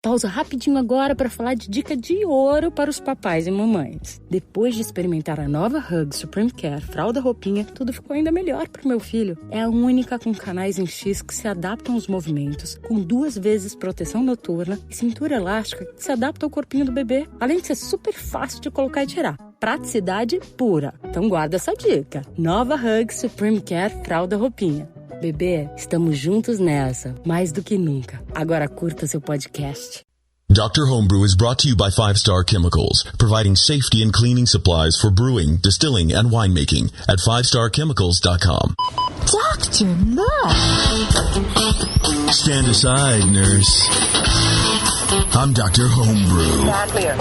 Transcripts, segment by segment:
Pausa rapidinho agora para falar de dica de ouro para os papais e mamães. Depois de experimentar a nova Hug Supreme Care Fralda Roupinha, tudo ficou ainda melhor para o meu filho. É a única com canais em X que se adaptam aos movimentos, com 2 vezes proteção noturna e cintura elástica que se adapta ao corpinho do bebê, além de ser super fácil de colocar e tirar. Praticidade pura. Então guarda essa dica. Nova Hug Supreme Care Fralda Roupinha. Bebê, estamos juntos nessa, mais do que nunca. Agora curta seu podcast. Dr. Homebrew is brought to you by 5 Star Chemicals, providing safety and cleaning supplies for brewing, distilling, and winemaking at 5starchemicals.com. Doctor, look! Stand aside, nurse. I'm Dr. Homebrew. Stand clear.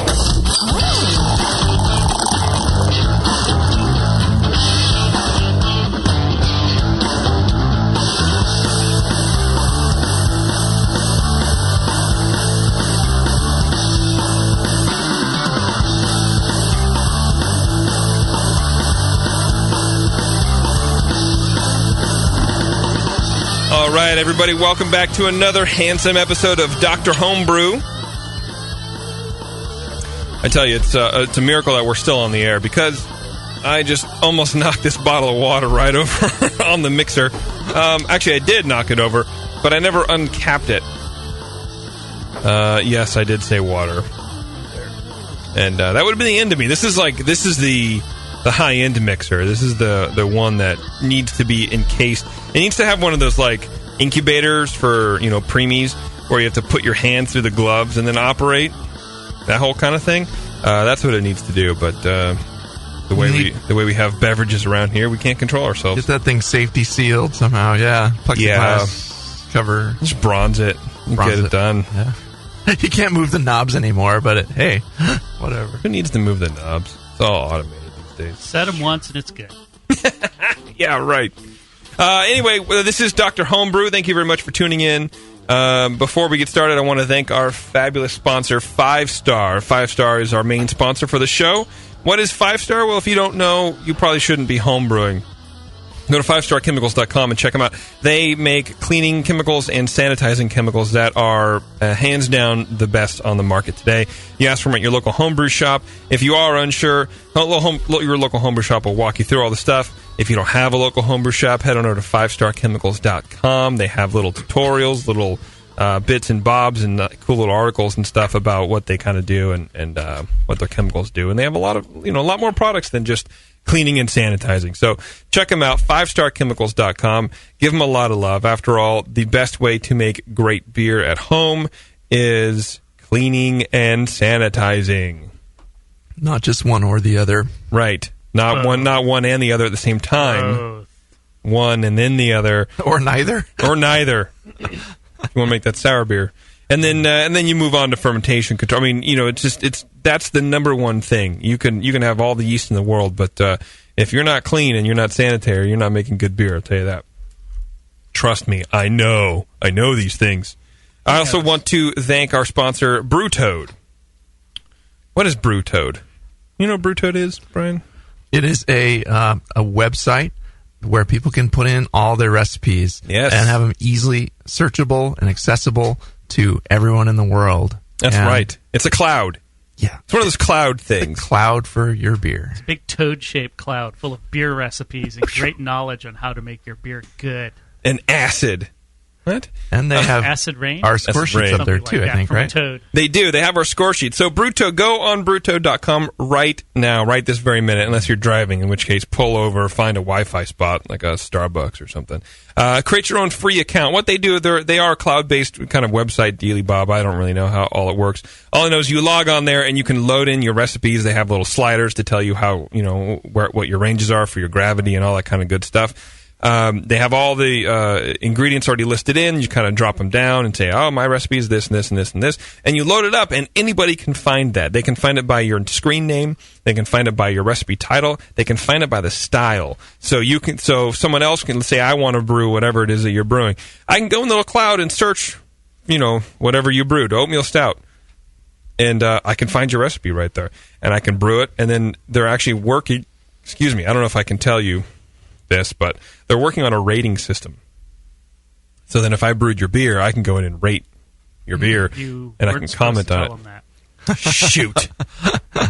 All right, everybody, welcome back to another handsome episode of Dr. Homebrew. I tell you, it's a miracle that we're still on the air because I just almost knocked this bottle of water right over on the mixer. Actually, I did knock it over, but I never uncapped it. Yes, I did say water. And that would have been the end of me. This is the high-end mixer. This is the one that needs to be encased. It needs to have one of those, like, incubators for, preemies, where you have to put your hand through the gloves and then operate. That whole kind of thing. That's what it needs to do. But the way we have beverages around here, we can't control ourselves. Get that thing safety sealed somehow, yeah. Plexiglass cover. Just bronze it. Get it done. Yeah. You can't move the knobs anymore, but hey, whatever. Who needs to move the knobs? It's all automated these days. Set them once and it's good. Yeah, right. Anyway, this is Dr. Homebrew. Thank you very much for tuning in. Before we get started, I want to thank our fabulous sponsor, 5 Star. 5 Star is our main sponsor for the show. What is 5 Star? Well, if you don't know, you probably shouldn't be homebrewing. Go to 5starchemicals.com and check them out. They make cleaning chemicals and sanitizing chemicals that are hands down the best on the market today. You ask for them at your local homebrew shop. If you are unsure, your local homebrew shop will walk you through all the stuff. If you don't have a local homebrew shop, head on over to 5starchemicals.com. They have little tutorials, little bits and bobs, and cool little articles and stuff about what they kind of do and what their chemicals do. And they have a lot more products than just cleaning and sanitizing. So check them out, 5starchemicals.com. Give them a lot of love. After all, the best way to make great beer at home is cleaning and sanitizing. Not just one or the other. Right. Not one and the other at the same time. One and then the other. Or neither. Or neither. You want to make that sour beer. And then you move on to fermentation control. I mean, that's the number one thing. You can have all the yeast in the world, but if you're not clean and you're not sanitary, you're not making good beer. I'll tell you that. Trust me, I know these things. I also want to thank our sponsor, BrewToad. What is BrewToad? You know what BrewToad is, Brian? It is a website where people can put in all their recipes and have them easily searchable and accessible to everyone in the world. That's right. It's a cloud. Yeah. It's one of those cloud things. The cloud for your beer. It's a big toad-shaped cloud full of beer recipes and great knowledge on how to make your beer good. And acid. What? And they have acid rain? Our score sheets up there, too, I think, right? Toad. They do. They have our score sheet. So, BrewToad, go on BrewToad.com right now, right this very minute, unless you're driving, in which case, pull over, find a Wi-Fi spot, like a Starbucks or something. Create your own free account. What they do, they are a cloud-based kind of website, dealy bob. I don't really know how all it works. All I know is you log on there, and you can load in your recipes. They have little sliders to tell you how, what your ranges are for your gravity and all that kind of good stuff. They have all the ingredients already listed in. You kind of drop them down and say, oh, my recipe is this and this and this and this. And you load it up, and anybody can find that. They can find it by your screen name. They can find it by your recipe title. They can find it by the style. So someone else can say, I want to brew whatever it is that you're brewing. I can go in the cloud and search, whatever you brewed, oatmeal stout. And I can find your recipe right there. And I can brew it. And then they're actually working, I don't know if I can tell you this, but they're working on a rating system. So then if I brewed your beer, I can go in and rate, your beer, and I can comment on it. Shoot.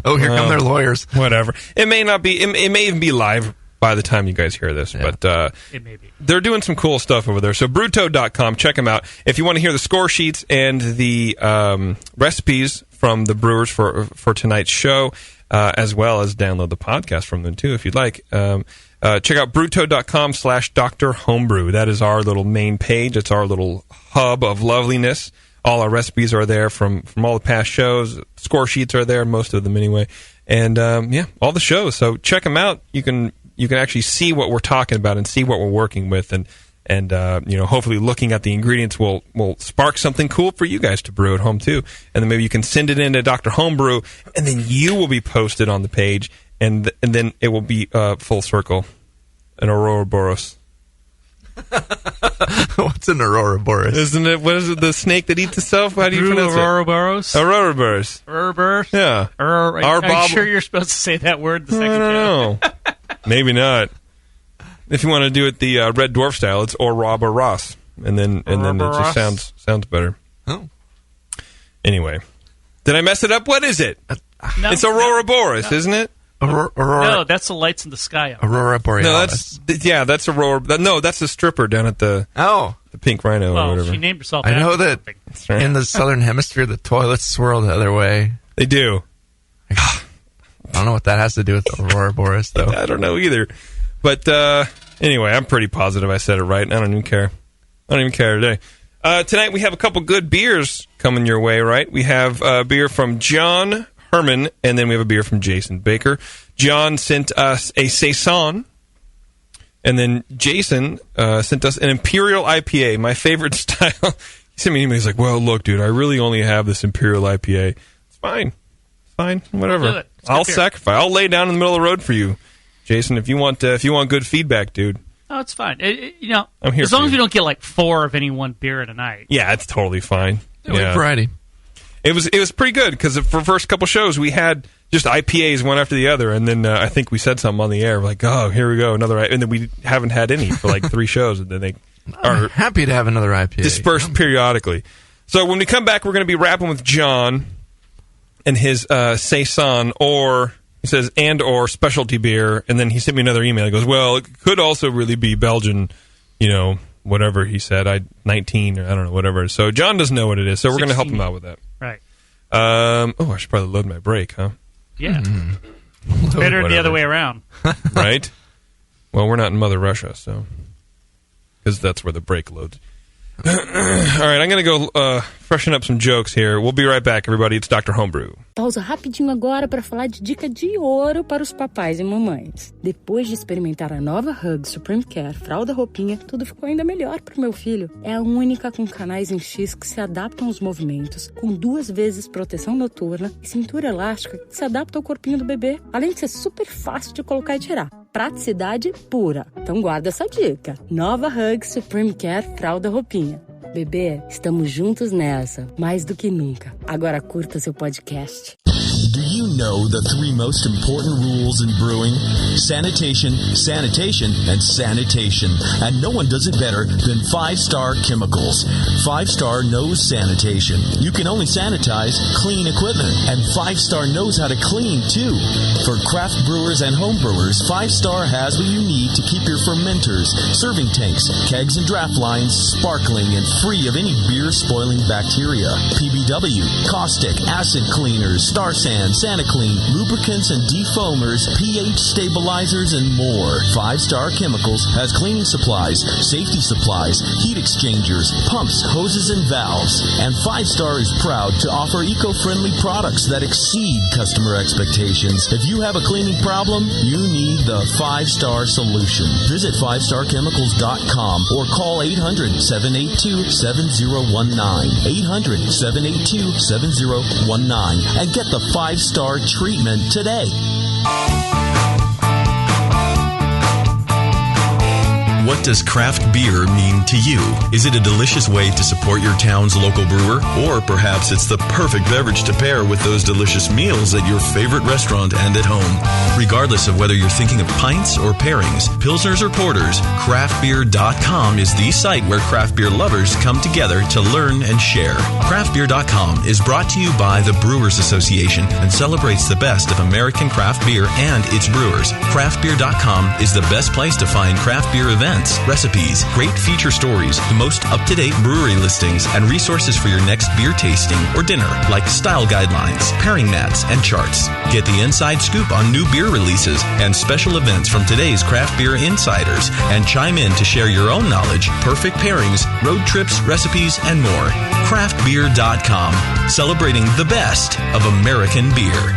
Oh, here come their lawyers. Whatever. It may not be. It may even be live by the time you guys hear this, but it may be. They're doing some cool stuff over there. So brewtoad.com, check them out. If you want to hear the score sheets and the recipes from the brewers for tonight's show, as well as download the podcast from them too, if you'd like, check out brewtoad.com/Dr. Homebrew. That is our little main page. It's our little hub of loveliness. All our recipes are there from all the past shows. Score sheets are there, most of them anyway. And all the shows. So check them out. You can actually see what we're talking about and see what we're working with, and hopefully looking at the ingredients will spark something cool for you guys to brew at home too. And then maybe you can send it into Dr. Homebrew, and then you will be posted on the page, and then it will be full circle, an Ouroboros. What's an Ouroboros? Isn't it? What is it? The snake that eats itself? How do you pronounce Ouroboros? it? Ouroboros. Ouroboros? Yeah. Are you sure you're supposed to say that word the second I don't know. Maybe not. If you want to do it the Red Dwarf style, it's Ouroboros, and then it just sounds better. Oh. Anyway, did I mess it up? What is it? No, it's Ouroboros, isn't it? No, that's the lights in the sky. Aurora Borealis. No, that's Aurora. No, that's the stripper down at the Pink Rhino or whatever. She named herself. I know that in the southern hemisphere, the toilets swirl the other way. They do. I don't know what that has to do with Aurora Borealis, though. I don't know either. But anyway, I'm pretty positive I said it right. I don't even care. I don't even care today. Tonight we have a couple good beers coming your way, right? We have a beer from John Herman, and then we have a beer from Jason Baker. John sent us a Saison, and then Jason sent us an Imperial IPA, my favorite style. He sent me an email. He's like, well, look, dude, I really only have this Imperial IPA. It's fine. Whatever. I'll sacrifice. I'll lay down in the middle of the road for you, Jason, if you want good feedback, dude. Oh, it's fine. I'm here as long as you don't get like 4 of any one beer in a night. Yeah, it's totally fine. Yeah. Variety. It was pretty good because for the first couple shows we had just IPAs one after the other, and then I think we said something on the air like, "Oh, here we go, another," and then we haven't had any for like 3 shows, and then they are happy to have another IPA dispersed periodically. So when we come back, we're going to be rapping with John and his Saison, or he says or specialty beer, and then he sent me another email. He goes, "Well, it could also really be Belgian, whatever he said, 19 or I don't know, whatever." So John doesn't know what it is, so we're going to help him out with that. Right. I should probably load my brake, huh? Yeah. Better the other way around. Right? Well, we're not in Mother Russia, so because that's where the brake loads. All right, I'm going to go freshen up some jokes here. We'll be right back, everybody. It's Dr. Homebrew. Pausa rapidinho agora para falar de dica de ouro para os papais e mamães. Depois de experimentar a nova Hug Supreme Care Fralda Roupinha, tudo ficou ainda melhor para o meu filho. É a única com canais em X que se adaptam aos movimentos, com 2 vezes proteção noturna e cintura elástica que se adapta ao corpinho do bebê, além de ser super fácil de colocar e tirar. Praticidade pura. Então guarda essa dica. Nova Hug Supreme Care Fralda Roupinha. Bebê, estamos juntos nessa, mais do que nunca. Agora curta seu podcast. Do you know the 3 most important rules in brewing? Sanitation, sanitation, and sanitation. And no one does it better than 5-Star Chemicals. 5-Star knows sanitation. You can only sanitize clean equipment. And 5-Star knows how to clean, too. For craft brewers and home brewers, 5-Star has what you need to keep your fermenters, serving tanks, kegs, and draft lines sparkling and free of any beer-spoiling bacteria. PBW, caustic, acid cleaners, Star San, SaniClean, lubricants and defoamers, pH stabilizers, and more. 5-Star Chemicals has cleaning supplies, safety supplies, heat exchangers, pumps, hoses, and valves. And 5-Star is proud to offer eco-friendly products that exceed customer expectations. If you have a cleaning problem, you need the 5-Star solution. Visit 5starchemicals.com or call 800-782-7019. 800-782-7019 and get the 5-Star treatment today. what does craft beer mean to you? Is it a delicious way to support your town's local brewer? Or perhaps it's the perfect beverage to pair with those delicious meals at your favorite restaurant and at home. Regardless of whether you're thinking of pints or pairings, pilsners or porters, craftbeer.com is the site where craft beer lovers come together to learn and share. Craftbeer.com is brought to you by the Brewers Association and celebrates the best of American craft beer and its brewers. Craftbeer.com is the best place to find craft beer events, recipes, great feature stories, the most up-to-date brewery listings, and resources for your next beer tasting or dinner, like style guidelines, pairing mats, and charts. Get the inside scoop on new beer releases and special events from today's craft beer insiders, and chime in to share your own knowledge, perfect pairings, road trips, recipes, and more. Craftbeer.com, celebrating the best of American beer.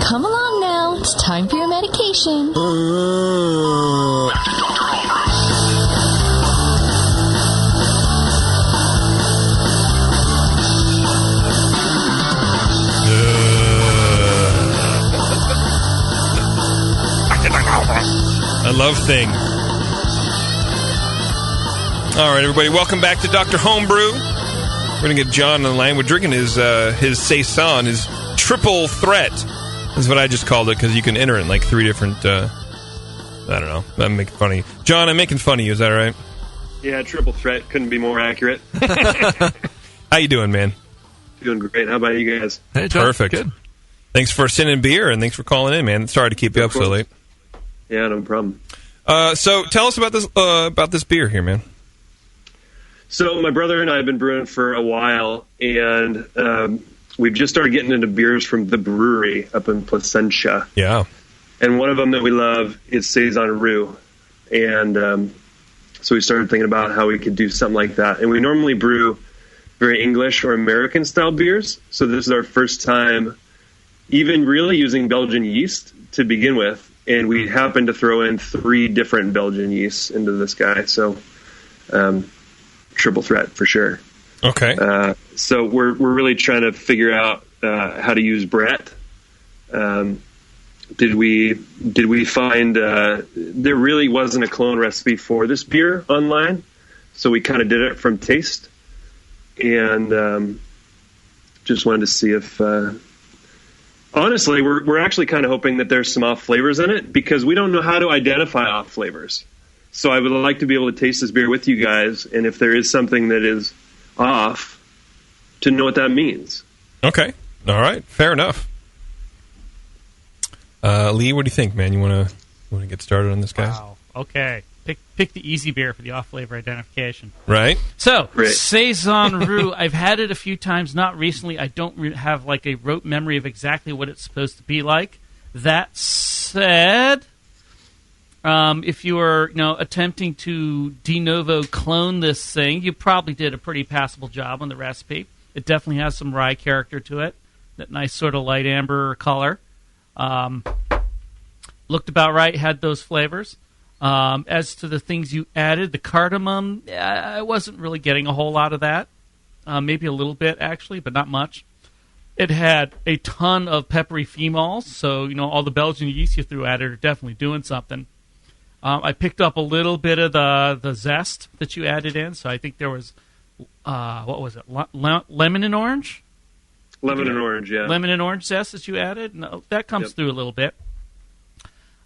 Come along now. It's time for your medication. I love Thing. All right, everybody, welcome back to Dr. Homebrew. We're going to get John on the line. We're drinking his Saison, his triple threat. That's what I just called it, because you can enter it in like 3 different, I don't know. I'm making fun of you. John, I'm making fun of you. Is that all right? Yeah, triple threat. Couldn't be more accurate. How you doing, man? Doing great. How about you guys? Hey, John. Perfect. Good. Thanks for sending beer, and thanks for calling in, man. Sorry to keep you up so late. Yeah, no problem. So tell us about this beer here, man. So my brother and I have been brewing for a while, and we've just started getting into beers from the brewery up in Placentia. Yeah. And one of them that we love is Saison Roux. And so we started thinking about how we could do something like that. And we normally brew very English or American-style beers. So this is our first time even really using Belgian yeast to begin with. And we happened to throw in 3 different Belgian yeasts into this guy. So triple threat for sure. Okay. So we're really trying to figure out how to use Brett. Did we find there really wasn't a clone recipe for this beer online, so we kind of did it from taste, and just wanted to see if honestly we're actually kind of hoping that there's some off flavors in it, because we don't know how to identify off flavors. So I would like to be able to taste this beer with you guys, and if there is something that is off, to know what that means. Okay. All right. Fair enough. Lee, what do you think, man? You want to get started on this guy? Wow. Okay. Pick the easy beer for the off-flavor identification. Right. So, Right. Saison Roux, I've had it a few times, not recently. I don't have like a rote memory of exactly what it's supposed to be like. That said, if you were attempting to de novo clone this thing, you probably did a pretty passable job on the recipe. It definitely has some rye character to it, that nice sort of light amber color. Looked about right, had those flavors. As to the things you added, the cardamom, I wasn't really getting a whole lot of that. Maybe a little bit, actually, but not much. It had a ton of peppery phenols, so all the Belgian yeast you threw at it are definitely doing something. I picked up a little bit of the zest that you added in, so I think there was, what was it, lemon and orange? Lemon and orange, yeah. Lemon and orange zest that you added. No, that comes through a little bit.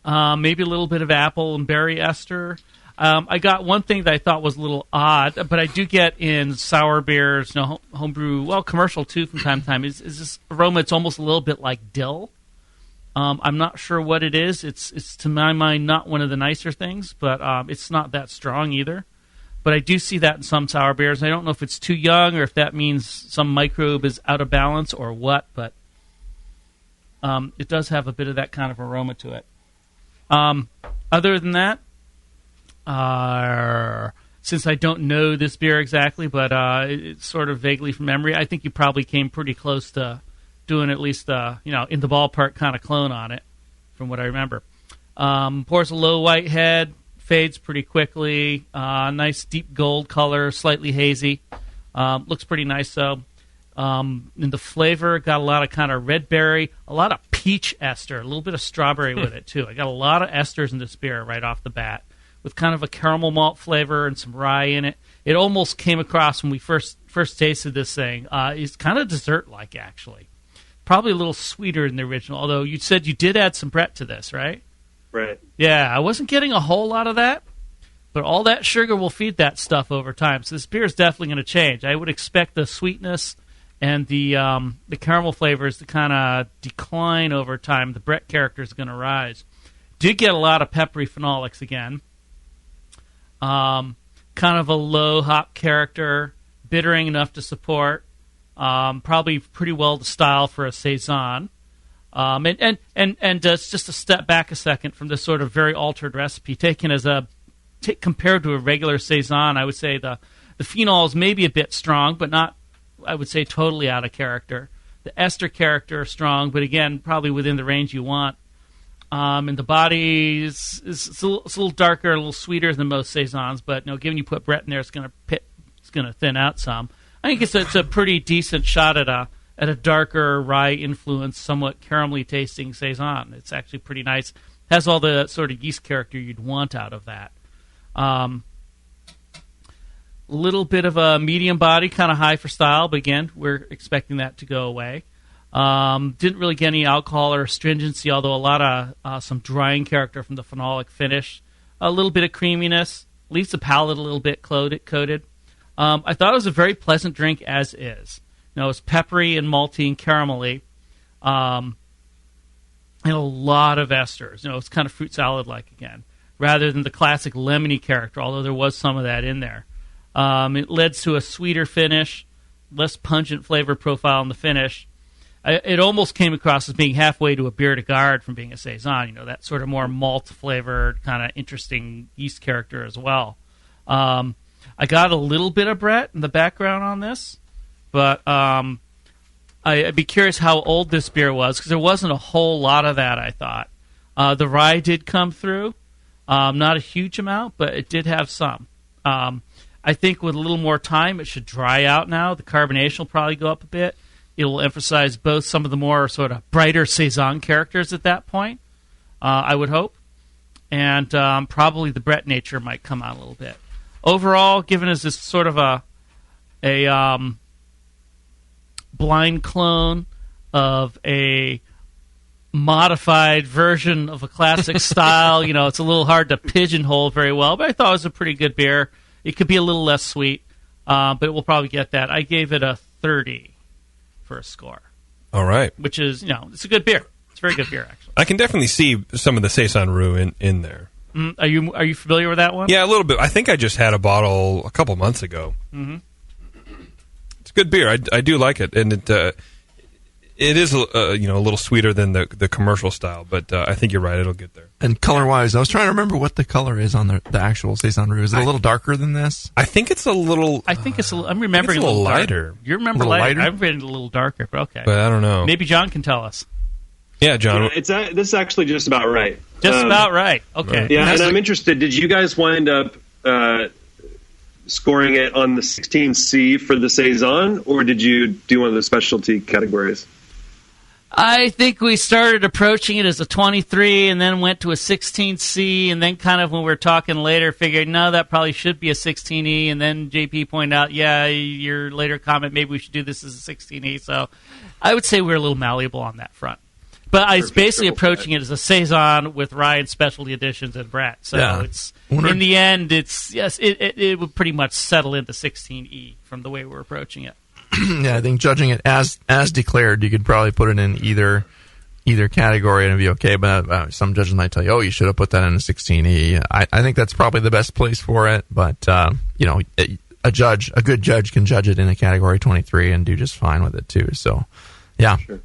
Maybe a little bit of apple and berry ester. I got one thing that I thought was a little odd, but I do get in sour beers, homebrew, well, commercial too from time to time, is this aroma. It's almost a little bit like dill. I'm not sure what it is. It's to my mind not one of the nicer things, but it's not that strong either. But I do see that in some sour beers. I don't know if it's too young or if that means some microbe is out of balance or what, but it does have a bit of that kind of aroma to it. Other than that, since I don't know this beer exactly, but it's sort of vaguely from memory, I think you probably came pretty close to doing at least in the ballpark kind of clone on it, from what I remember. Pours a low white head, fades pretty quickly. Nice deep gold color, slightly hazy. Looks pretty nice though. In the flavor, got a lot of kind of red berry, a lot of peach ester, a little bit of strawberry with it too. I got a lot of esters in this beer right off the bat. with kind of a caramel malt flavor and some rye in it. It almost came across when we first tasted this thing. It's kind of dessert-like, actually. Probably a little sweeter than the original, although you said you did add some Brett to this, right? Right. Yeah, I wasn't getting a whole lot of that, but all that sugar will feed that stuff over time. So this beer is definitely going to change. I would expect the sweetness and the caramel flavors to kind of decline over time. The Brett character is going to rise. Did get a lot of peppery phenolics again. Kind of a low hop character, bittering enough to support. Probably pretty well the style for a Saison. And just to step back a second from this sort of very altered recipe, taken as compared to a regular Saison, I would say the phenols may be a bit strong, but not, I would say, totally out of character. The ester character is strong, but again, probably within the range you want. And the body is a little darker, a little sweeter than most Saisons, but given you put Brett in there, it's going to thin out some. I think it's a pretty decent shot at a darker rye influence, somewhat caramelly tasting Saison. It's actually pretty nice. Has all the sort of yeast character you'd want out of that. Little bit of a medium body, kind of high for style, but again, we're expecting that to go away. Didn't really get any alcohol or astringency, although a lot of some drying character from the phenolic finish. A little bit of creaminess, leaves the palate a little bit coated. I thought it was a very pleasant drink as is. It's peppery and malty and caramelly, and a lot of esters. It's kind of fruit salad-like again, rather than the classic lemony character, although there was some of that in there. It led to a sweeter finish, less pungent flavor profile in the finish. It almost came across as being halfway to a bière de garde from being a Saison, that sort of more malt-flavored, kind of interesting yeast character as well. I got a little bit of Brett in the background on this, but I'd be curious how old this beer was, because there wasn't a whole lot of that, I thought. The rye did come through, not a huge amount, but it did have some. I think with a little more time, it should dry out now. The carbonation will probably go up a bit. It will emphasize both some of the more sort of brighter Saison characters at that point, I would hope. And probably the Brett nature might come out a little bit. Overall, given as this sort of a blind clone of a modified version of a classic style, it's a little hard to pigeonhole very well, but I thought it was a pretty good beer. It could be a little less sweet, but it will probably get that. I gave it a 30 for a score. All right. Which is, it's a good beer. It's a very good beer, actually. I can definitely see some of the Saison Roux in there. Are you familiar with that one? Yeah, a little bit. I think I just had a bottle a couple months ago. Mm-hmm. It's a good beer. I do like it, and it is a little sweeter than the commercial style. But I think you're right; it'll get there. And color-wise, I was trying to remember what the color is on the actual Saison Roux. Is it a little darker than this? I think it's a little. I'm remembering it's a little lighter. You remember lighter? I've been a little darker, but okay. But I don't know. Maybe John can tell us. Yeah, John. Yeah, this is actually just about right. Just about right. Okay. Right. Yeah, and I'm interested. Did you guys wind up scoring it on the 16C for the Saison, or did you do one of the specialty categories? I think we started approaching it as a 23 and then went to a 16C, and then kind of when we were talking later figured, no, that probably should be a 16E, and then JP pointed out, yeah, your later comment, maybe we should do this as a 16E. So I would say we're a little malleable on that front. But I was basically approaching it as a Saison with rye and specialty additions and Brett. So it's in the end, it would pretty much settle into 16E from the way we're approaching it. Yeah, I think judging it as declared, you could probably put it in either category and it'd be okay. But some judges might tell you, oh, you should have put that in a 16E. I think that's probably the best place for it. But a good judge can judge it in a category 23 and do just fine with it too. So, yeah. Sure.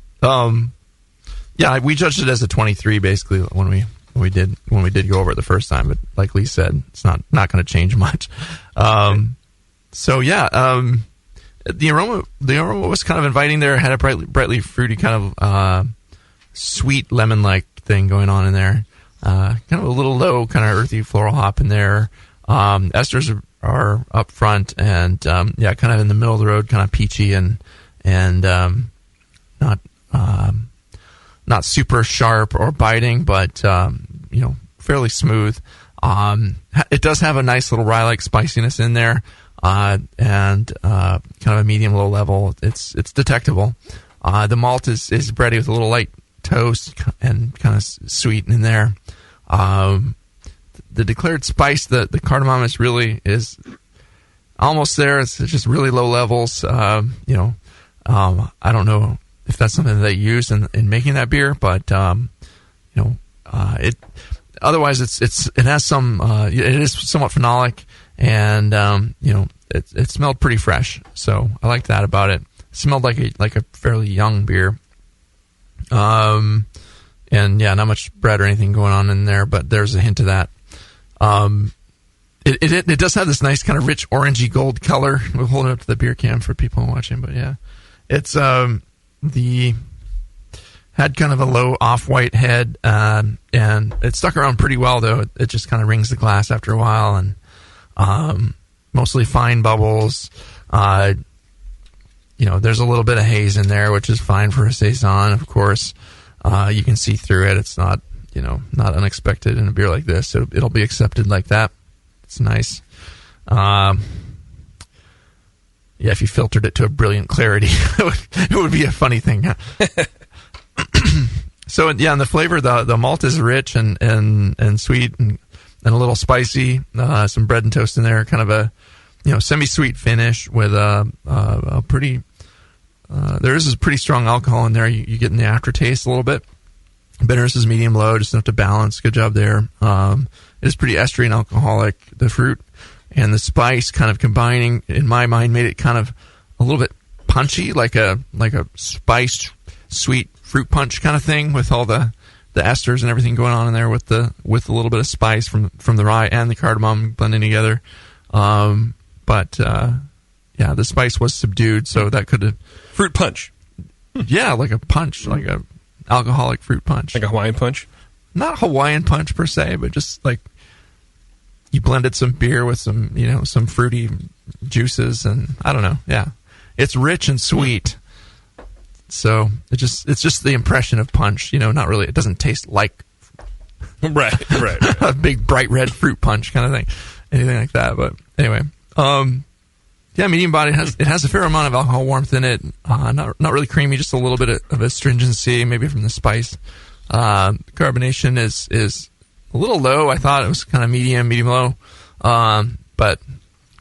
Yeah, we judged it as a 23 basically when we did go over it the first time. But like Lee said, it's not going to change much. So yeah, the aroma was kind of inviting there. It had a brightly fruity kind of sweet lemon-like thing going on in there. Kind of a little low, kind of earthy floral hop in there. Esters are up front and kind of in the middle of the road, kind of peachy and not super sharp or biting, but fairly smooth. It does have a nice little rye-like spiciness in there, and kind of a medium-low level. It's detectable. The malt is bready with a little light toast and kind of sweet in there. The declared spice, the cardamom is almost there. It's just really low levels. I don't know if that's something that they use in making that beer, but it. Otherwise, it has some. It is somewhat phenolic, and it smelled pretty fresh. So I like that about it. It smelled like a fairly young beer. And yeah, not much bread or anything going on in there, but there's a hint of that. It does have this nice kind of rich orangey gold color. We'll hold it up to the beer can for people watching, but yeah, it's had kind of a low off-white head, and it stuck around pretty well, though. It just kind of rings the glass after a while, and mostly fine bubbles. There's a little bit of haze in there, which is fine for a Saison, of course. You can see through it. It's not unexpected in a beer like this. So it'll be accepted like that. It's nice. If you filtered it to a brilliant clarity, it would be a funny thing. So yeah, and the flavor, the malt is rich and sweet and a little spicy. Some bread and toast in there, kind of a semi-sweet finish with a pretty. There is a pretty strong alcohol in there. You get in the aftertaste a little bit. Bitterness is medium low, just enough to balance. Good job there. It is pretty estery and alcoholic. The fruit and the spice kind of combining, in my mind, made it kind of a little bit punchy, like a spiced sweet fruit punch kind of thing, with all the esters and everything going on in there with a little bit of spice from the rye and the cardamom blending together. But the spice was subdued, so that could have fruit punch. Yeah, like a punch, like a alcoholic fruit punch, like a Hawaiian punch. Not Hawaiian punch per se, but just like you blended some beer with some fruity juices, and I don't know. Yeah, it's rich and sweet. So it's just the impression of punch. Not really. It doesn't taste like right. a big bright red fruit punch kind of thing, anything like that. But anyway, medium body has a fair amount of alcohol warmth in it. Not really creamy, just a little bit of astringency, maybe from the spice. Carbonation is a little low. I thought it was kind of medium low. But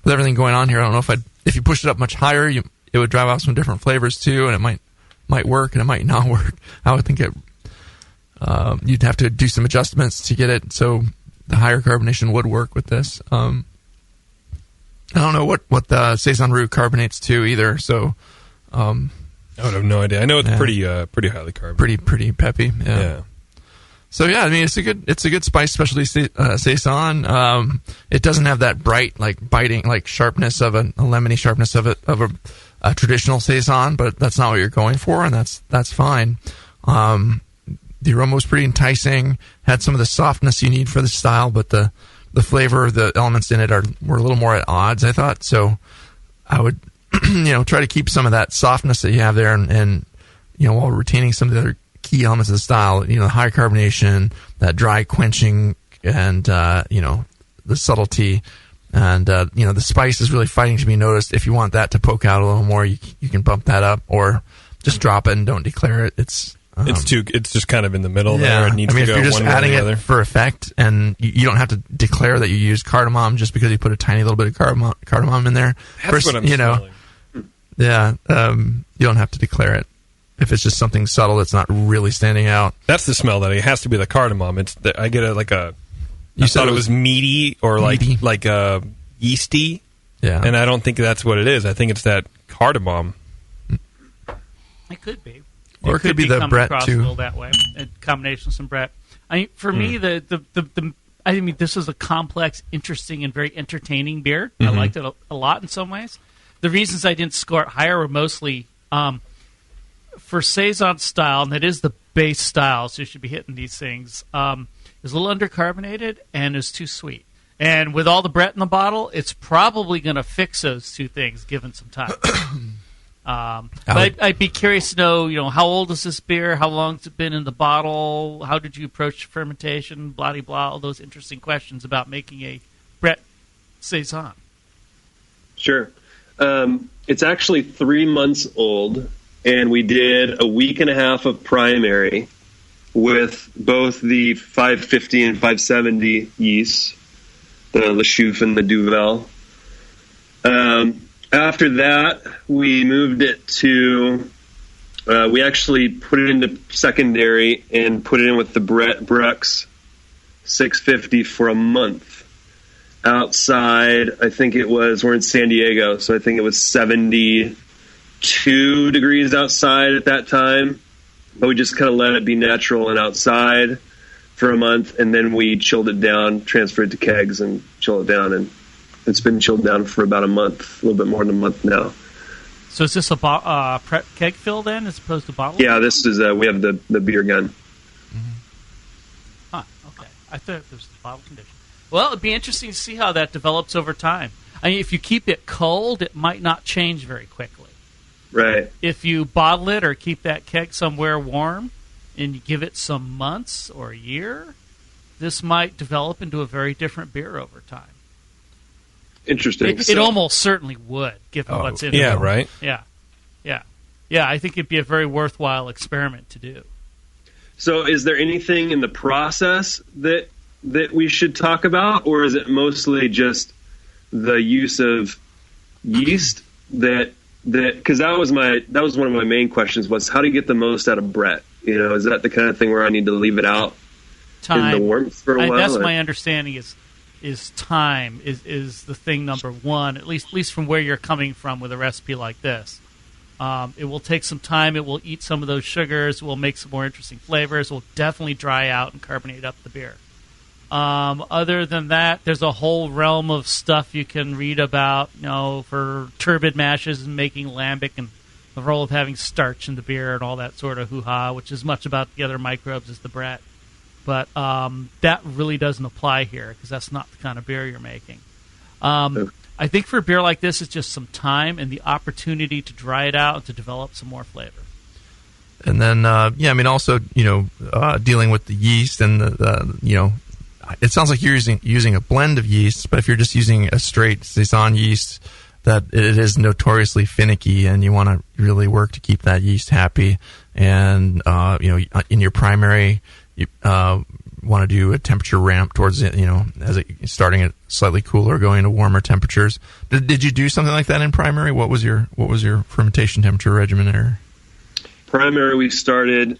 with everything going on here, I don't know if you pushed it up much higher, it would drive off some different flavors too, and it might work and it might not work. I would think you'd have to do some adjustments to get it so the higher carbonation would work with this. I don't know what the Saison Roux carbonates to either, so I would have no idea. I know it's pretty highly carbonated. Pretty peppy. Yeah. So yeah, I mean it's a good spice specialty Saison. It doesn't have that bright, like biting, like sharpness of a lemony sharpness of a traditional Saison, but that's not what you're going for, and that's fine. The aroma was pretty enticing. Had some of the softness you need for the style, but the flavor, the elements in it were a little more at odds, I thought. So I would, try to keep some of that softness that you have there, and while retaining some of the other key elements of the style. The high carbonation, that dry quenching, and the subtlety, and the spice is really fighting to be noticed. If you want that to poke out a little more, you can bump that up, or just drop it and don't declare it. It's just kind of in the middle there. It needs to go if you're just one way or adding the other. it for effect, and you don't have to declare that you use cardamom just because you put a tiny little bit of cardamom in there. That's what I'm smelling. Yeah, you don't have to declare it if it's just something subtle that's not really standing out. That's the smell that it has to be the cardamom. I get I thought it was meaty or meaty. like yeasty. Yeah, and I don't think that's what it is. I think it's that cardamom. It could be. Or it could be the Brett too. A little that way, a combination of some Brett. For me, this is a complex, interesting, and very entertaining beer. I liked it a lot in some ways. The reasons I didn't score it higher were mostly for Saison style, and that is the base style, so you should be hitting these things. It was a little undercarbonated and it was too sweet. And with all the Brett in the bottle, it's probably going to fix those two things given some time. But I'd be curious to know, how old is this beer? How long has it been in the bottle? How did you approach fermentation? Blah, blah, blah. All those interesting questions about making a Brett Saison. Sure. It's actually 3 months old, and we did a week and a half of primary with both the 550 and 570 yeasts, the Lechouf and the Duvel. After that, we moved it to, we actually put it into secondary and put it in with the Brett Brooks 650 for a month. Outside, I think we're in San Diego, so I think it was 72 degrees outside at that time. But we just kind of let it be natural and outside for a month, and then we chilled it down, transferred it to kegs, and chilled it down, and it's been chilled down for about a month, a little bit more than a month now. So is this a prep keg fill then, as opposed to bottle? Yeah, this is we have the beer gun. Mm-hmm. Huh. Okay, I thought it was the bottle condition. Well, it'd be interesting to see how that develops over time. I mean, if you keep it cold, it might not change very quickly. Right. If you bottle it or keep that keg somewhere warm, and you give it some months or a year, this might develop into a very different beer over time. Interesting. It almost certainly would, given what's in it. Yeah, right? Yeah. Yeah, I think it'd be a very worthwhile experiment to do. So is there anything in the process that we should talk about, or is it mostly just the use of yeast that because that was one of my main questions, was how to get the most out of Brett? Is that the kind of thing where I need to leave it out in the warmth for a while? That's my understanding is time is the thing number one, at least from where you're coming from with a recipe like this. It will take some time. It will eat some of those sugars. It will make some more interesting flavors. It will definitely dry out and carbonate up the beer. Other than that, there's a whole realm of stuff you can read about, for turbid mashes and making lambic and the role of having starch in the beer and all that sort of hoo-ha, which is much about the other microbes as the Brett. But that really doesn't apply here because that's not the kind of beer you're making. I think for a beer like this, it's just some time and the opportunity to dry it out and to develop some more flavor. And then, also, dealing with the yeast and the it sounds like you're using a blend of yeasts, but if you're just using a straight Saison yeast, that it is notoriously finicky, and you want to really work to keep that yeast happy. And in your primary, you want to do a temperature ramp towards it, as starting at slightly cooler, going to warmer temperatures. Did you do something like that in primary? What was your fermentation temperature regimen there? Primary, we started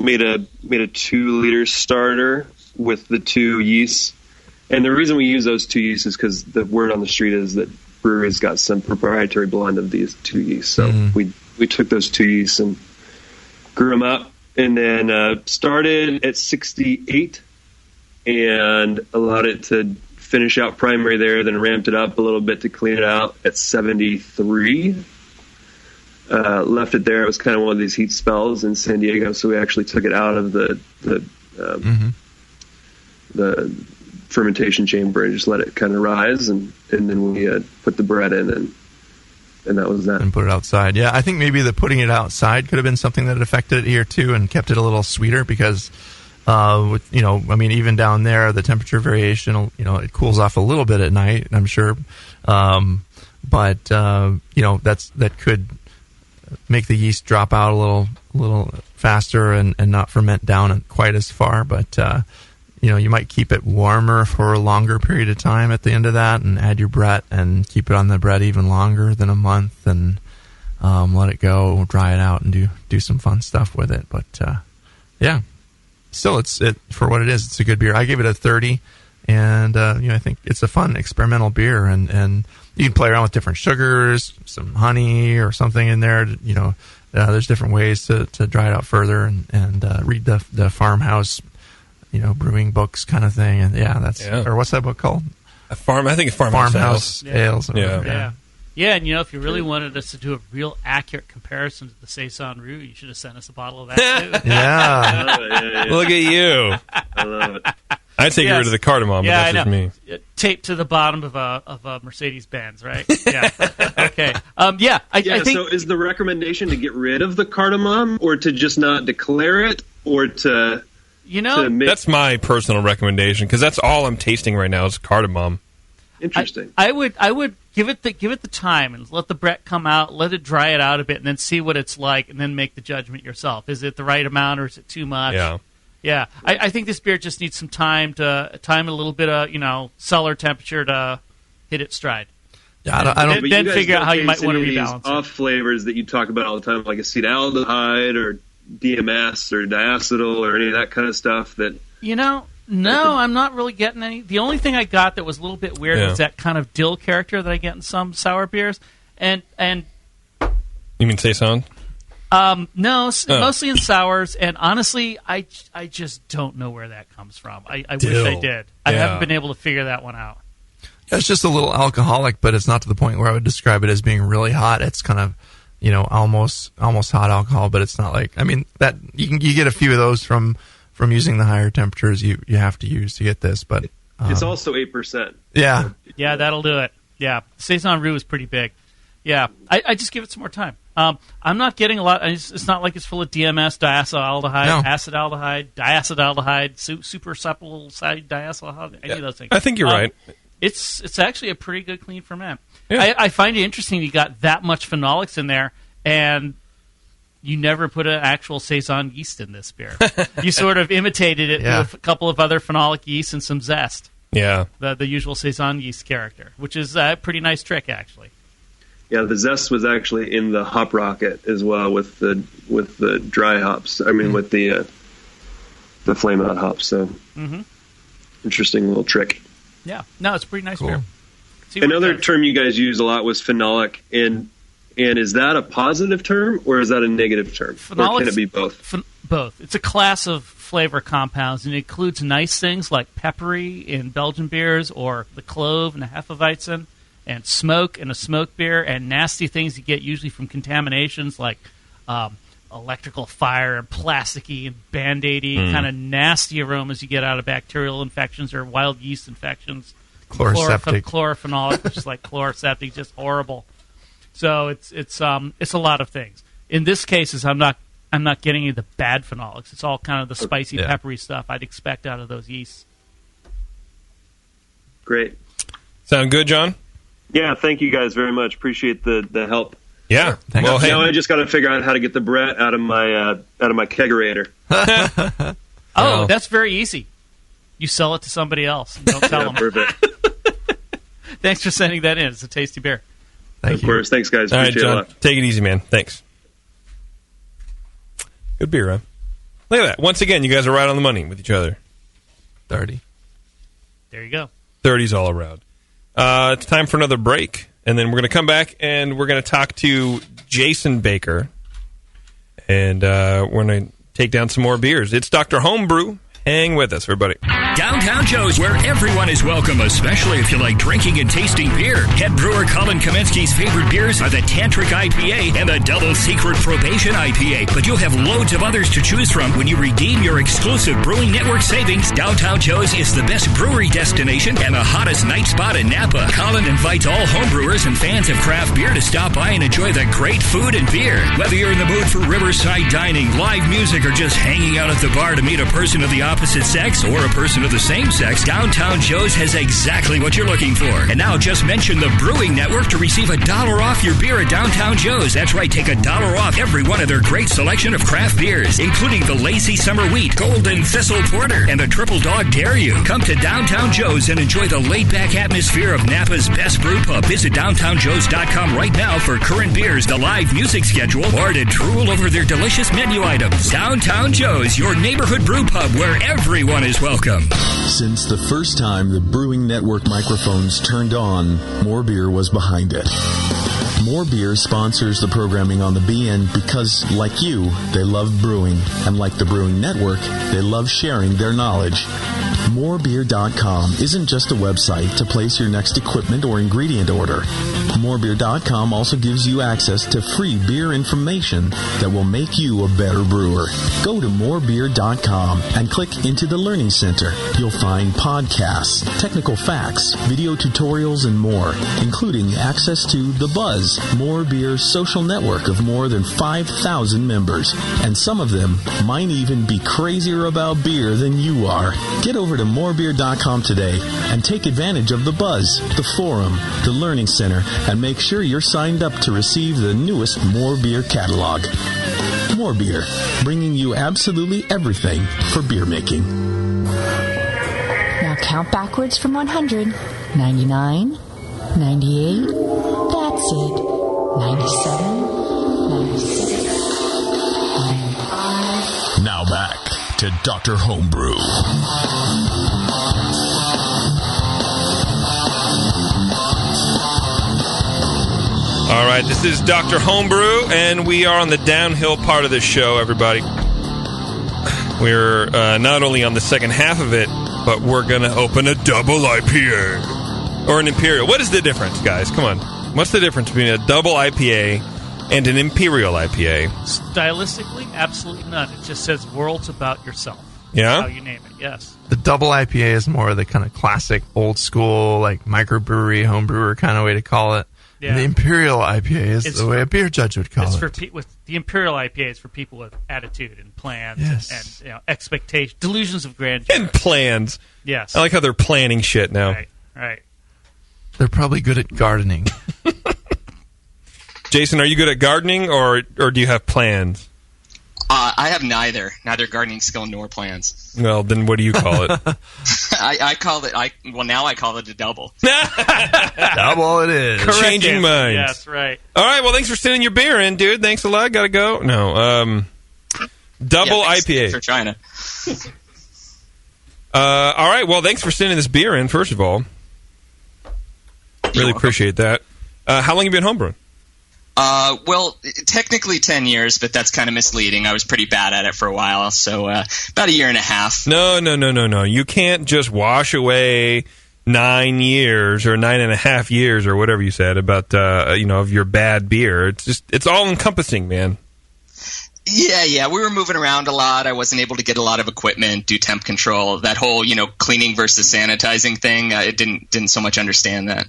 made a 2-liter starter with the 2 yeasts, and the reason we use those 2 yeasts is because the word on the street is that breweries got some proprietary blend of these 2 yeasts. So we took those 2 yeasts and grew them up, and then started at 68 and allowed it to finish out primary there, then ramped it up a little bit to clean it out at 73. Left it there. It was kind of one of these heat spells in San Diego, so we actually took it out of the fermentation chamber and just let it kind of rise, and then we put the Brett in, and that was that. And put it outside. Yeah, I think maybe the putting it outside could have been something that affected it here too and kept it a little sweeter because, even down there, the temperature variation, it cools off a little bit at night, I'm sure. That could make the yeast drop out a little faster and not ferment down quite as far, but you might keep it warmer for a longer period of time at the end of that and add your Brett and keep it on the Brett even longer than a month and let it go, dry it out, and do some fun stuff with it. But still, it's for what it is. It's a good beer. I gave it a 30, and I think it's a fun experimental beer, and you can play around with different sugars, some honey or something in there. There's different ways to dry it out further and read the farmhouse brewing books kind of thing. And or what's that book called? I think it's Farmhouse Ales. Yeah, and if you really wanted us to do a real accurate comparison to the Saison Roux, you should have sent us a bottle of that too. Yeah. Look at you. I love it. I'd say get rid of the cardamom, but that's just me. taped to the bottom of a Mercedes-Benz, right? Yeah. Okay. I think. So is the recommendation to get rid of the cardamom, or to just not declare it, or to that's my personal recommendation, because that's all I'm tasting right now is cardamom. Interesting. I would give it the time and let the Brett come out, let it dry it out a bit, and then see what it's like, and then make the judgment yourself. Is it the right amount, or is it too much? Yeah. Yeah, I think this beer just needs some time a little bit of cellar temperature to hit its stride. Yeah, I don't. Then figure out how you might want to rebalance off flavors that you talk about all the time, like acetaldehyde or DMS or diacetyl or any of that kind of stuff. That no, I'm not really getting any. The only thing I got that was a little bit weird was that kind of dill character that I get in some sour beers, and you mean Saison? Mostly in sours, and honestly, I just don't know where that comes from. I wish I did. I haven't been able to figure that one out. Yeah, it's just a little alcoholic, but it's not to the point where I would describe it as being really hot. It's kind of, almost hot alcohol, but it's not like, that you get a few of those from using the higher temperatures you have to use to get this, but it's also 8%. Yeah. Yeah, that'll do it. Yeah, Saison Roux is pretty big. Yeah, I just give it some more time. I'm not getting a lot. It's not like it's full of DMS, diacetaldehyde, acetaldehyde, diacetaldehyde, super supple side diacetaldehyde, any of those things. I think you're right. It's actually a pretty good clean ferment. Yeah. I find it interesting you got that much phenolics in there, and you never put an actual Saison yeast in this beer. You sort of imitated it with a couple of other phenolic yeasts and some zest. Yeah. The usual Saison yeast character, which is a pretty nice trick, actually. Yeah, the zest was actually in the hop rocket as well with the dry hops. With the flame out hops. So interesting little trick. Yeah, no, it's a pretty nice beer. Another term you guys use a lot was phenolic, and is that a positive term or is that a negative term? Or can it be both? Both. It's a class of flavor compounds, and it includes nice things like peppery in Belgian beers, or the clove and the Hefeweizen, and smoke in a smoke beer, and nasty things you get usually from contaminations like electrical fire and plasticky and Band-Aidy kind of nasty aromas you get out of bacterial infections or wild yeast infections. Chlorophenolic, which is like chloroseptic, just horrible. So it's a lot of things. In this case, I'm not getting any of the bad phenolics. It's all kind of the spicy, peppery stuff I'd expect out of those yeasts. Great. Sound good, John? Yeah, thank you guys very much. Appreciate the help. Yeah. Well, now I just got to figure out how to get the Brett out of my kegerator. Oh, that's very easy. You sell it to somebody else. Don't tell them. Perfect. Thanks for sending that in. It's a tasty beer. Of course. Thanks, guys. All right, Appreciate it a John. lot. Take it easy, man. Thanks. Good beer, huh? Look at that. Once again, you guys are right on the money with each other. 30. There you go. 30s all around. It's time for another break, and then we're going to come back and we're going to talk to Jason Baker, and we're going to take down some more beers. It's Dr. Homebrew. Hang with us, everybody. Downtown Joe's, where everyone is welcome, especially if you like drinking and tasting beer. Head brewer Colin Kaminsky's favorite beers are the Tantric IPA and the Double Secret Probation IPA. But you'll have loads of others to choose from when you redeem your exclusive Brewing Network savings. Downtown Joe's is the best brewery destination and the hottest night spot in Napa. Colin invites all homebrewers and fans of craft beer to stop by and enjoy the great food and beer. Whether you're in the mood for riverside dining, live music, or just hanging out at the bar to meet a person of the opposite sex or a person of the same sex, Downtown Joe's has exactly what you're looking for. And now just mention the Brewing Network to receive $1 off your beer at Downtown Joe's. That's right, take $1 off every one of their great selection of craft beers, including the Lazy Summer Wheat, Golden Thistle Porter, and the Triple Dog Dare You. Come to Downtown Joe's and enjoy the laid-back atmosphere of Napa's best brew pub. Visit downtownjoes.com right now for current beers, the live music schedule, or to drool over their delicious menu items. Downtown Joe's, your neighborhood brew pub where everyone is welcome. Since the first time the Brewing Network microphones turned on, More Beer was behind it. More Beer sponsors the programming on the BN because, like you, they love brewing. And like the Brewing Network, they love sharing their knowledge. Morebeer.com isn't just a website to place your next equipment or ingredient order. Morebeer.com also gives you access to free beer information that will make you a better brewer. Go to morebeer.com and click into the Learning Center. You'll find podcasts, technical facts, video tutorials, and more, including access to The Buzz, More Beer's social network of more than 5,000 members. And some of them might even be crazier about beer than you are. Get over to morebeer.com today and take advantage of The Buzz, the forum, the Learning Center, and make sure you're signed up to receive the newest More Beer catalog. More Beer, bringing you absolutely everything for beer making. Now count backwards from 100. 99, 98, that's it. 97, 96, 95. Now back to Dr. Homebrew. All right, this is Dr. Homebrew, and we are on the downhill part of this show, everybody. We're not only on the second half of it, but we're going to open a double IPA. Or an Imperial. What is the difference, guys? Come on. What's the difference between a double IPA and an Imperial IPA? Stylistically, absolutely none. It just says worlds about yourself. Yeah? That's how you name it, yes. The double IPA is more of the kind of classic, old school, like microbrewery, homebrewer kind of way to call it. Yeah. And the Imperial IPA is the way a beer judge would call it. With the Imperial IPA is for people with attitude and plans Yes. and expectations, delusions of grandeur. And plans. Yes. I like how they're planning shit now. Right. They're probably good at gardening. Jason, are you good at gardening, or do you have plans? I have neither gardening skill nor plans. Well, then what do you call it? I call it. Now I call it a double. Double it is. Correct Changing answer. minds. Yes, right. All right. Well, thanks for sending your beer in, dude. Thanks a lot. Gotta go. No. Double thanks IPA. for trying to. All right. Well, thanks for sending this beer in. First of all, really appreciate that. How long have you been homebrewing? Well, technically 10 years, but that's kind of misleading. I was pretty bad at it for a while, so about a year and a half. No. You can't just wash away 9 years or 9.5 years or whatever you said about of your bad beer. It's all encompassing, man. Yeah. We were moving around a lot. I wasn't able to get a lot of equipment, do temp control. That whole cleaning versus sanitizing thing. I didn't so much understand that.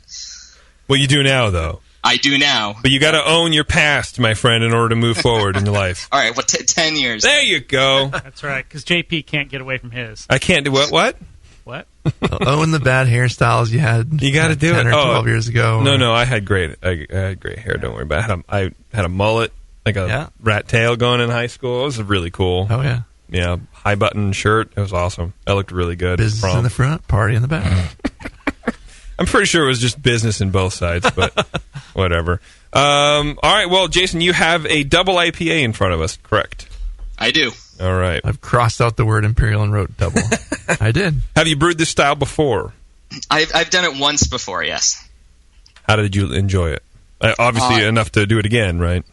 Well, you do now, though. I do now. But you got to own your past, my friend, in order to move forward in your life. All right, well, 10 years. There you go. That's right, because JP can't get away from his. I can't do what? What? Own the bad hairstyles you had. You got to do 10 it. or 12 years ago. No, I had great hair. Don't worry about it. I had a mullet, like a rat tail going in high school. It was really cool. Oh, yeah. Yeah, high button shirt. It was awesome. I looked really good. Business in the front, party in the back. I'm pretty sure it was just business in both sides, but whatever. All right, well, Jason, you have a double IPA in front of us, correct? I do. All right. I've crossed out the word Imperial and wrote double. I did. Have you brewed this style before? I've done it once before, yes. How did you enjoy it? Obviously enough to do it again, right?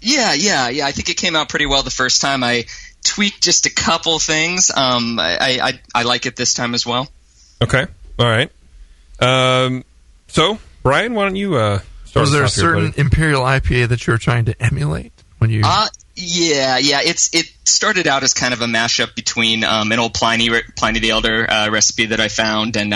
Yeah. I think it came out pretty well the first time. I tweaked just a couple things. I like it this time as well. Okay. All right. So, Brian, why don't you start? Was there a certain Imperial IPA that you were trying to emulate when you? Yeah. It started out as kind of a mashup between an old Pliny the Elder recipe that I found and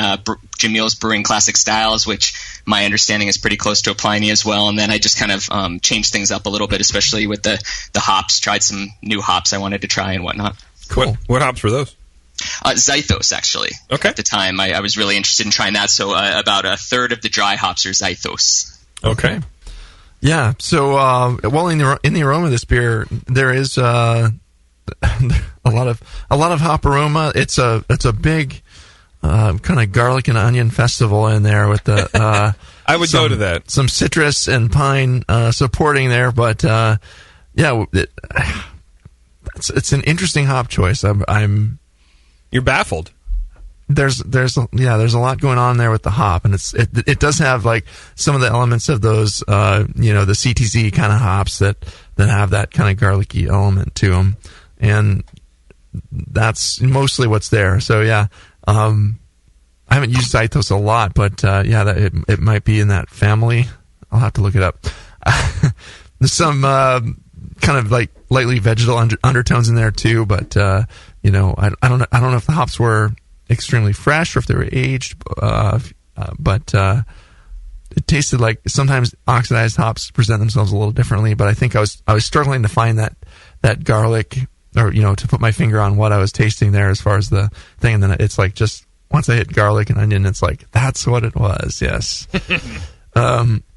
Jim Muell's Brewing Classic Styles, which my understanding is pretty close to a Pliny as well. And then I just kind of changed things up a little bit, especially with the hops. Tried some new hops I wanted to try and whatnot. Cool. What hops were those? Zythos, actually. Okay. At the time, I was really interested in trying that, so about a third of the dry hops are Zythos. Okay. Yeah. So, in the aroma of this beer, there is a lot of hop aroma. It's a big kind of garlic and onion festival in there with the. I would go to that. Some citrus and pine supporting there, but it's an interesting hop choice. You're baffled. There's a lot going on there with the hop, and it does have like some of the elements of those the CTZ kind of hops that have that kind of garlicky element to them, and that's mostly what's there. So yeah, I haven't used Zythos a lot, but it might be in that family. I'll have to look it up. There's some kind of like lightly vegetal undertones in there too, but I don't know if the hops were extremely fresh or if they were aged, but it tasted like sometimes oxidized hops present themselves a little differently. But I think I was struggling to find that garlic, or to put my finger on what I was tasting there as far as the thing, and then it's like just once I hit garlic and onion, it's like that's what it was. Yes.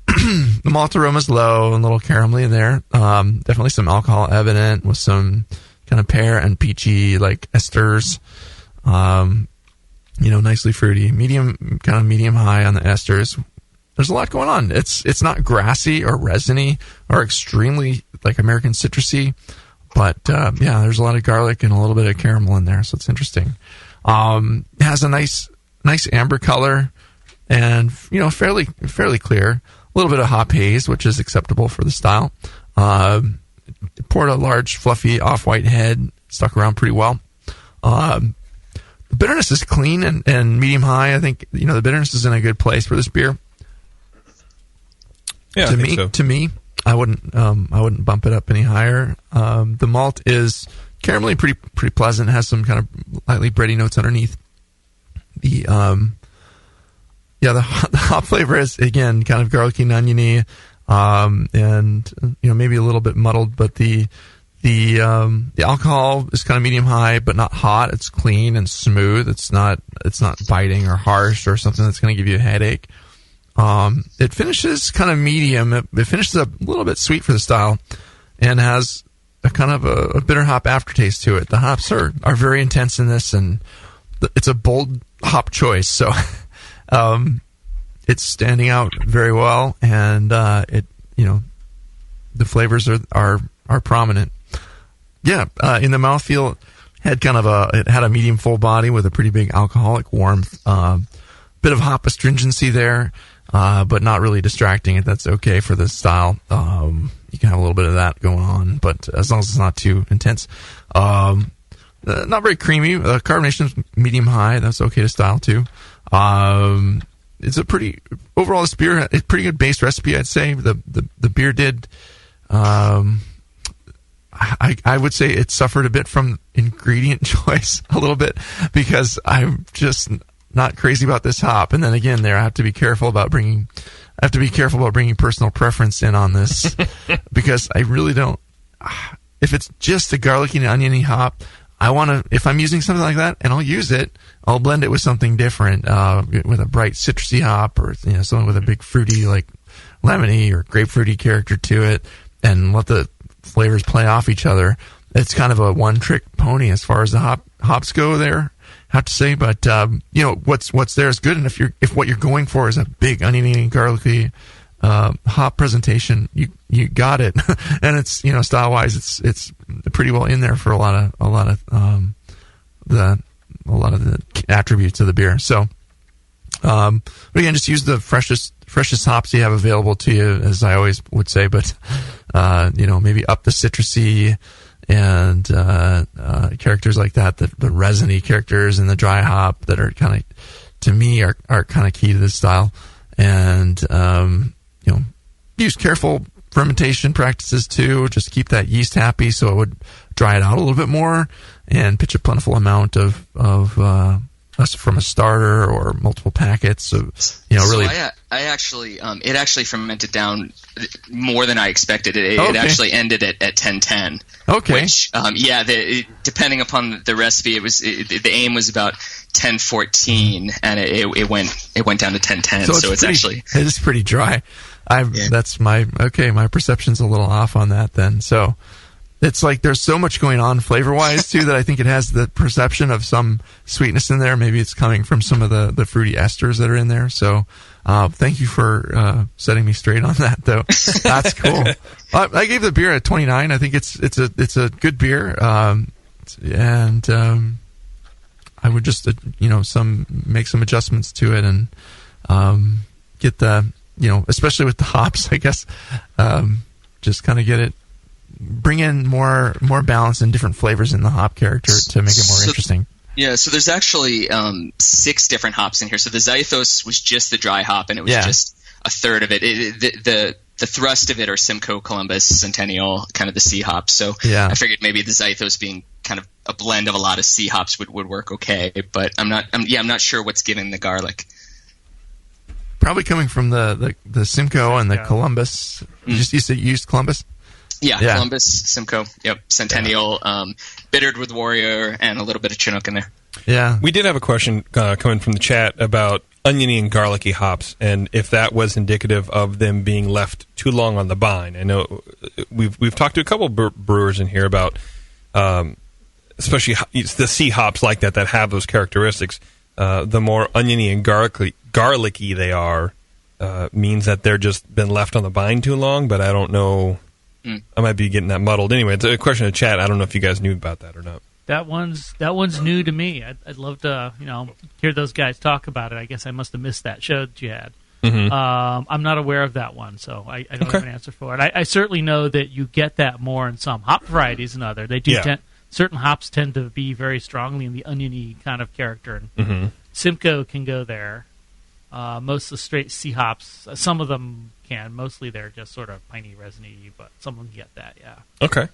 The malt aroma is low and a little caramelly in there. Definitely some alcohol evident with some kind of pear and peachy like esters. Nicely fruity, medium high on the esters. There's a lot going on. It's not grassy or resiny or extremely like American citrusy, but there's a lot of garlic and a little bit of caramel in there, so it's interesting. It has a nice amber color and fairly clear. A little bit of hop haze, which is acceptable for the style. Poured a large, fluffy, off-white head. Stuck around pretty well. The bitterness is clean and medium-high. I think the bitterness is in a good place for this beer. Yeah, to me, I wouldn't bump it up any higher. The malt is caramelly, pretty pleasant. It has some kind of lightly bready notes underneath. The hop flavor is, again, kind of garlicky and oniony, and maybe a little bit muddled, but the alcohol is kind of medium high, but not hot. It's clean and smooth. It's not biting or harsh or something that's going to give you a headache. It finishes kind of medium. It finishes a little bit sweet for the style, and has a kind of a bitter hop aftertaste to it. The hops are very intense in this, and it's a bold hop choice. So. It's standing out very well, and the flavors are prominent. Yeah, in the mouthfeel, it had a medium full body with a pretty big alcoholic warmth. Bit of hop astringency there, but not really distracting. That's okay for this style. You can have a little bit of that going on, but as long as it's not too intense. Not very creamy. Carbonation is medium high. That's okay to style too. It's a overall this beer, a pretty good base recipe, I'd say. The beer did, I would say it suffered a bit from ingredient choice a little bit, because I'm just not crazy about this hop. And then again, I have to be careful about bringing personal preference in on this, because I really don't, if it's just a garlicky and oniony hop, if I'm using something like that, and I'll use it, I'll blend it with something different, with a bright citrusy hop, or something with a big fruity, like lemony or grapefruity character to it, and let the flavors play off each other. It's kind of a one-trick pony as far as the hops go there, I have to say. But what's there is good, and if what you're going for is a big oniony, garlicky hop presentation, you got it. And it's style wise, it's pretty well in there for a lot of the attributes of the beer. So but again, just use the freshest hops you have available to you, as I always would say. But maybe up the citrusy and characters like that, the resiny characters and the dry hop that are kind of, to me, are kind of key to this style. And use careful fermentation practices too. Just keep that yeast happy, so it would dry it out a little bit more, and pitch a plentiful amount of from a starter or multiple packets. So really. I actually it actually fermented down more than I expected. It actually ended at 10:10. Okay. Which depending upon the recipe, the aim was about 10:14, and it went down to 10:10. So it is pretty dry. That's my perception's a little off on that then. So it's like there's so much going on flavor-wise too, that I think it has the perception of some sweetness in there. Maybe it's coming from some of the fruity esters that are in there. So thank you for setting me straight on that, though. That's cool. I gave the beer a 29. I think it's a good beer, and I would just make some adjustments to it, and get the especially with the hops, I guess, just kind of bring in more balance and different flavors in the hop character to make it more interesting. Yeah, so there's actually 6 different hops in here. So the Zythos was just the dry hop, and it was just a third of it. The thrust of it are Simcoe, Columbus, Centennial, kind of the C hops. So I figured maybe the Zythos being kind of a blend of a lot of C hops would work okay. But I'm not sure what's giving the garlic. Probably coming from the Simcoe and the Columbus. You used Columbus? Yeah, Columbus, Simcoe, Centennial, bittered with Warrior, and a little bit of Chinook in there. Yeah. We did have a question coming from the chat about oniony and garlicky hops, and if that was indicative of them being left too long on the vine. I know we've talked to a couple brewers in here about, especially the C hops like that have those characteristics. The more oniony and garlicky they are, means that they're just been left on the vine too long. But I don't know. I might be getting that muddled. Anyway, it's a question of chat. I don't know if you guys knew about that or not. That one's new to me. I'd love to hear those guys talk about it. I guess I must have missed that show that you had. Mm-hmm. I'm not aware of that one, so I don't have an answer for it. I certainly know that you get that more in some hop varieties than other. They do certain hops tend to be very strongly in the oniony kind of character. And Simcoe can go there. Most of the straight C hops, some of them can. Mostly they're just sort of piney, resiny, but some of them get that. Yeah. Okay.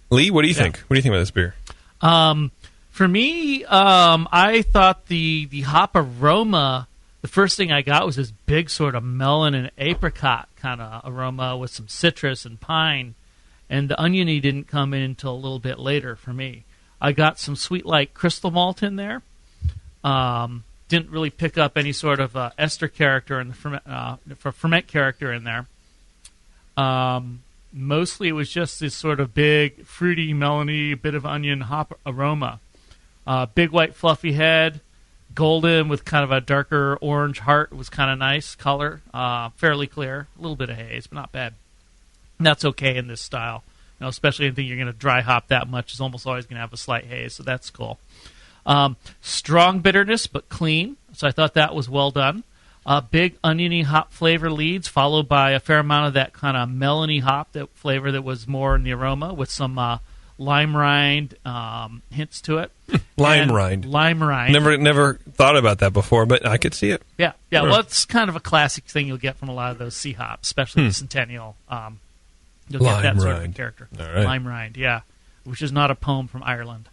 Lee, what do you think? What do you think about this beer? For me, I thought the hop aroma, the first thing I got was this big sort of melon and apricot kind of aroma with some citrus and pine, and the oniony didn't come in until a little bit later for me. I got some sweet like crystal malt in there. Didn't really pick up any sort of ester character in the ferment character in there. Mostly it was just this sort of big, fruity, melony, bit of onion hop aroma. Big white fluffy head, golden with kind of a darker orange heart was kind of nice color. Fairly clear, a little bit of haze, but not bad. And that's okay in this style. Especially anything you're going to dry hop that much is almost always going to have a slight haze, so that's cool. Strong bitterness, but clean. So I thought that was well done. Big oniony hop flavor leads, followed by a fair amount of that kind of melony hop that flavor that was more in the aroma with some lime rind hints to it. Lime rind. Never thought about that before, but I could see it. Yeah. Sure. Well, it's kind of a classic thing you'll get from a lot of those C hops, especially the Centennial. You'll get that sort of a character. All right. Lime rind, yeah, which is not a poem from Ireland.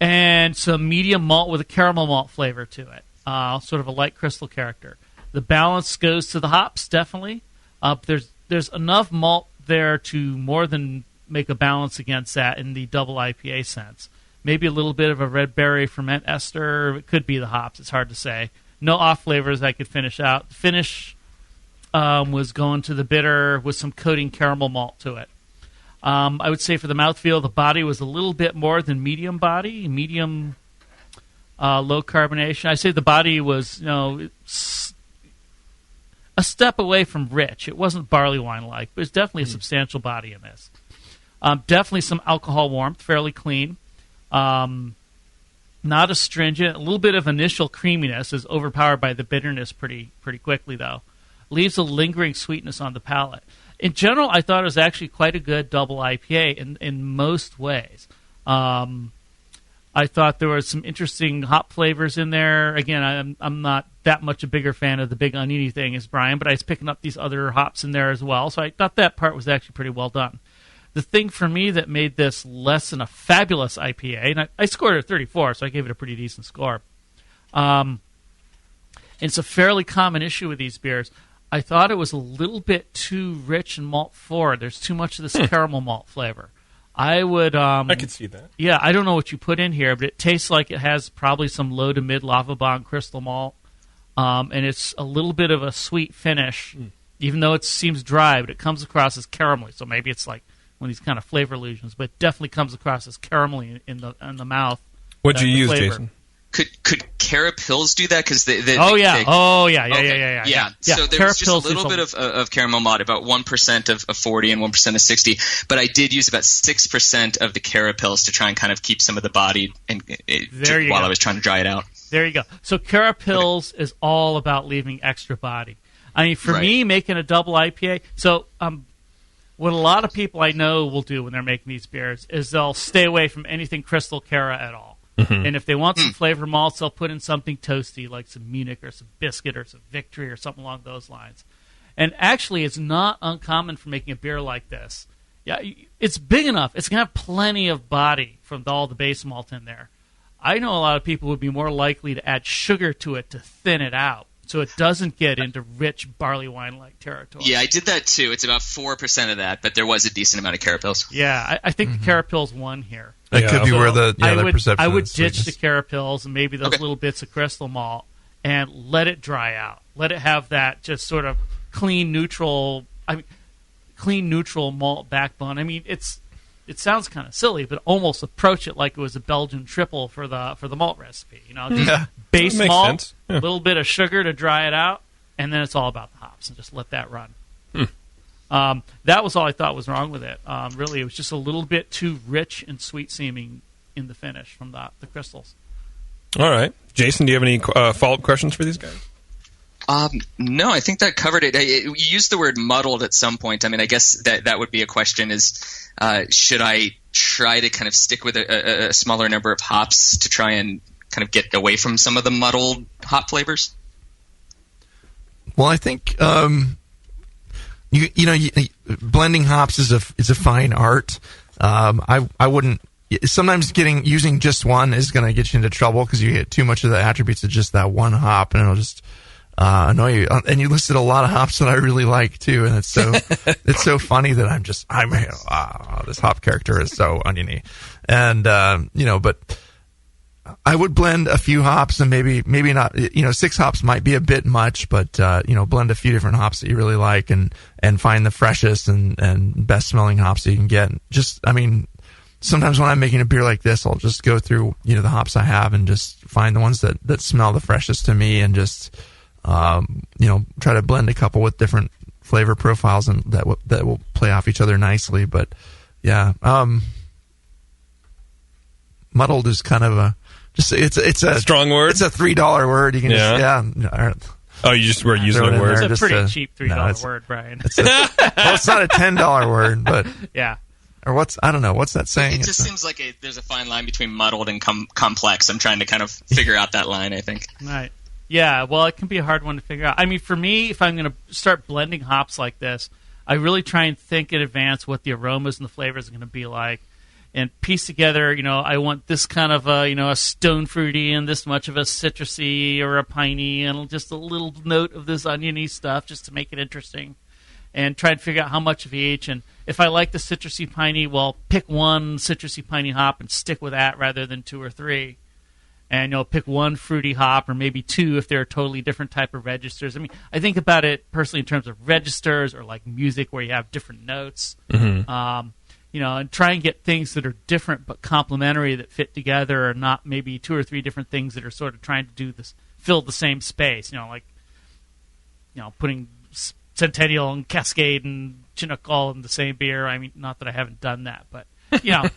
And some medium malt with a caramel malt flavor to it. Sort of a light crystal character. The balance goes to the hops, definitely. There's enough malt there to more than make a balance against that in the double IPA sense. Maybe a little bit of a red berry ferment ester. It could be the hops. It's hard to say. No off flavors I could finish out. The finish was going to the bitter with some coating caramel malt to it. I would say for the mouthfeel, the body was a little bit more than medium body, medium low carbonation. I say the body was, a step away from rich. It wasn't barley wine-like, but it's definitely a substantial body in this. Definitely some alcohol warmth, fairly clean. Not astringent. A little bit of initial creaminess is overpowered by the bitterness pretty quickly, though. Leaves a lingering sweetness on the palate. In general, I thought it was actually quite a good double IPA in most ways. I thought there were some interesting hop flavors in there. Again, I'm not that much a bigger fan of the big oniony thing as Brian, but I was picking up these other hops in there as well, so I thought that part was actually pretty well done. The thing for me that made this less than a fabulous IPA, and I scored it a 34, so I gave it a pretty decent score. It's a fairly common issue with these beers. I thought it was a little bit too rich and malt forward. There's too much of this caramel malt flavor. I could see that. Yeah, I don't know what you put in here, but it tastes like it has probably some low to mid Lava Bond crystal malt, and it's a little bit of a sweet finish, even though it seems dry, but it comes across as caramelly. So maybe it's like one of these kind of flavor illusions, but it definitely comes across as caramelly in the mouth. What'd you use, Jason? Could Carib Hills do that? Because Yeah. So there was just a little bit of caramel malt, about 1% of 40 and 1% of 60. But I did use about 6% of the Carib Hills to try and kind of keep some of the body while I was trying to dry it out. There you go. So Carib Hills is all about leaving extra body. I mean, for me, making a double IPA. So what a lot of people I know will do when they're making these beers is they'll stay away from anything Crystal Cara at all. Mm-hmm. And if they want some flavor malts, they'll put in something toasty like some Munich or some Biscuit or some Victory or something along those lines. And actually, it's not uncommon for making a beer like this. Yeah, it's big enough. It's going to have plenty of body from all the base malt in there. I know a lot of people would be more likely to add sugar to it to thin it out, so it doesn't get into rich barley wine-like territory. Yeah, I did that too. It's about 4% of that, but there was a decent amount of Carapils. Yeah, I think the Carapils won here. That could be where the perception I would is ditch the Carapils and maybe those little bits of crystal malt and let it dry out. Let it have that just sort of clean, neutral malt backbone. I mean, it sounds kind of silly, but almost approach it like it was a Belgian triple for the malt recipe. Just base malt, a little bit of sugar to dry it out, and then it's all about the hops, and just let that run. That was all I thought was wrong with it. Really, it was just a little bit too rich and sweet-seeming in the finish from the crystals. All right. Jason, do you have any follow-up questions for these guys? No, I think that covered it. You used the word muddled at some point. I mean, I guess that would be a question is, should I try to kind of stick with a smaller number of hops to try and kind of get away from some of the muddled hop flavors? Well, I think blending hops is a fine art. I wouldn't. Sometimes using just one is going to get you into trouble because you get too much of the attributes of just that one hop, and it'll just annoy you. And you listed a lot of hops that I really like too, and it's so funny that this hop character is so oniony, and but I would blend a few hops and maybe not. 6 hops might be a bit much, but blend a few different hops that you really like and find the freshest and best smelling hops that you can get. Sometimes when I'm making a beer like this, I'll just go through the hops I have and just find the ones that smell the freshest to me, and just try to blend a couple with different flavor profiles and that will play off each other nicely. But yeah, muddled is kind of it's a strong word. It's a $3 word. You can Oh, you just were using a word. It's a pretty cheap $3 word, Brian. It's not a $10 word, but yeah. Or I don't know, what's that saying? It just seems like there's a fine line between muddled and complex. I'm trying to kind of figure out that line, I think. Right. Yeah, well, it can be a hard one to figure out. I mean, for me, if I'm going to start blending hops like this, I really try and think in advance what the aromas and the flavors are going to be like, and piece together, I want this kind of a stone fruity and this much of a citrusy or a piney and just a little note of this oniony stuff just to make it interesting, and try and figure out how much of each. And if I like the citrusy piney, well, pick one citrusy piney hop and stick with that rather than 2 or 3. And pick one fruity hop or maybe 2 if they're a totally different type of registers. I mean, I think about it personally in terms of registers or like music where you have different notes. Mm-hmm. And try and get things that are different but complementary that fit together, or not maybe 2 or 3 different things that are sort of trying to do this, fill the same space. Putting Centennial and Cascade and Chinook all in the same beer. I mean, not that I haven't done that, but if you're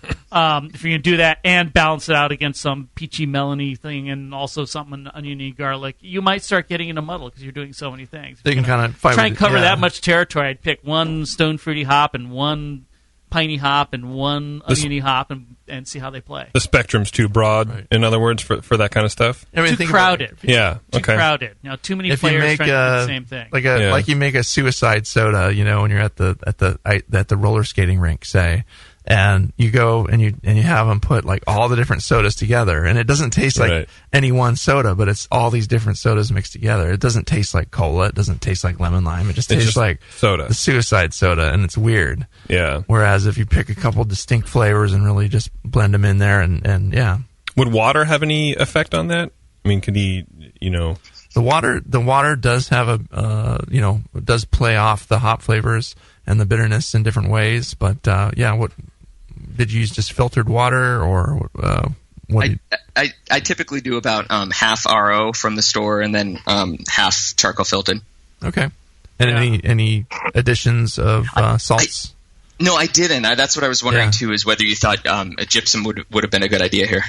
going to do that and balance it out against some peachy melony thing and also something oniony garlic, you might start getting into muddle because you're doing so many things. They can kind of try and cover that much territory. I'd pick one stone fruity hop and one piney hop and one oniony hop and see how they play. The spectrum's too broad, right. In other words, for that kind of stuff? Too crowded. Yeah, too crowded. Too many players trying to do the same thing. Like you make a suicide soda, when you're at the roller skating rink, say, and you go and you have them put like all the different sodas together, and it doesn't taste like any one soda, but it's all these different sodas mixed together. It doesn't taste like cola. It doesn't taste like lemon lime. It just tastes like soda, the suicide soda, and it's weird. Yeah. Whereas if you pick a couple distinct flavors and really just blend them in there, and yeah. Would water have any effect on that? I mean, could he, The water does have does play off the hop flavors and the bitterness in different ways, but what did you use? Just filtered water, or what? I typically do about half RO from the store and then half charcoal filtered. Okay. And any additions of salts? No, I didn't. That's what I was wondering too. Is whether you thought a gypsum would have been a good idea here.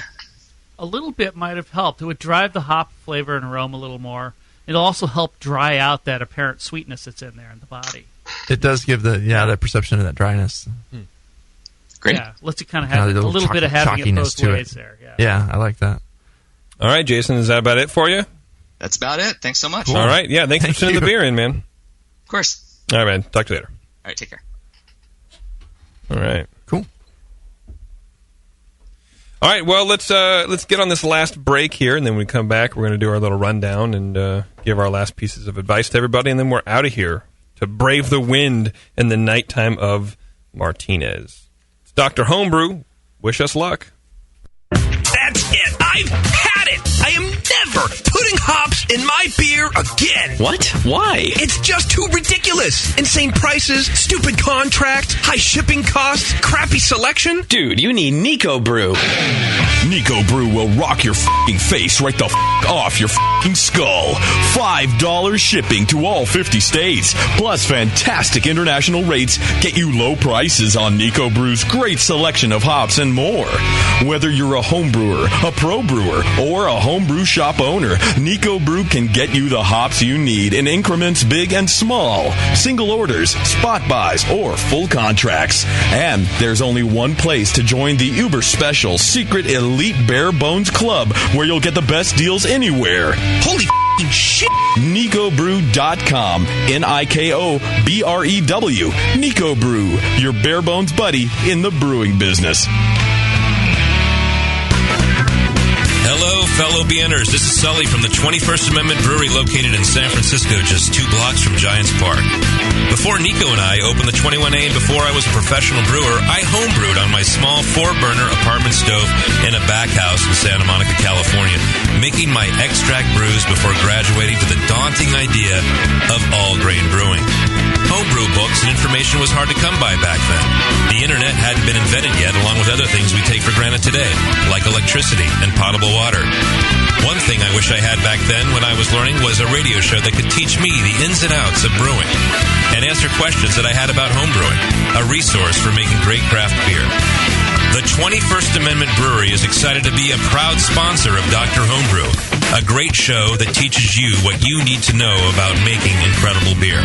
A little bit might have helped. It would drive the hop flavor and aroma a little more. It'll also help dry out that apparent sweetness that's in there in the body. It does give that perception of that dryness. Great. Yeah, lets it kind of have a little bit of having it both ways there. Yeah, I like that. All right, Jason, is that about it for you? That's about it. Thanks so much. Cool. All right, yeah, thanks for sending the beer in, man. Of course. All right, man. Talk to you later. All right, take care. All right. Cool. All right, well, let's get on this last break here, and then when we come back, we're going to do our little rundown and give our last pieces of advice to everybody, and then we're out of here to brave the wind in the nighttime of Martinez. It's Dr. Homebrew. Wish us luck. That's it. I've had it. I am never putting hops in my beer again. What? Why? It's just too ridiculous. Insane prices, stupid contracts, high shipping costs, crappy selection. Dude, you need Nico Brew. Nico Brew will rock your f***ing face right the f*** off your f***ing skull. $5 shipping to all 50 states. Plus fantastic international rates get you low prices on Nico Brew's great selection of hops and more. Whether you're a home brewer, a pro brewer, or a homebrew shop owner, Nico Brew can get you the hops you need in increments big and small. Single orders, spot buys, or full contracts. And there's only one place to join the uber special secret elite bare bones club where you'll get the best deals anywhere. Holy f***ing shit. NicoBrew.com. NIKOBREW. Nico Brew, your bare bones buddy in the brewing business. Hello, fellow BNers. This is Sully from the 21st Amendment Brewery located in San Francisco, just 2 blocks from Giants Park. Before Nico and I opened the 21A and before I was a professional brewer, I homebrewed on my small 4-burner apartment stove in a back house in Santa Monica, California, making my extract brews before graduating to the daunting idea of all-grain brewing. Homebrew books and information was hard to come by back then. The internet hadn't been invented yet, along with other things we take for granted today, like electricity and potable water. One thing I wish I had back then when I was learning was a radio show that could teach me the ins and outs of brewing and answer questions that I had about homebrewing, a resource for making great craft beer. The 21st Amendment Brewery is excited to be a proud sponsor of Dr. Homebrew, a great show that teaches you what you need to know about making incredible beer.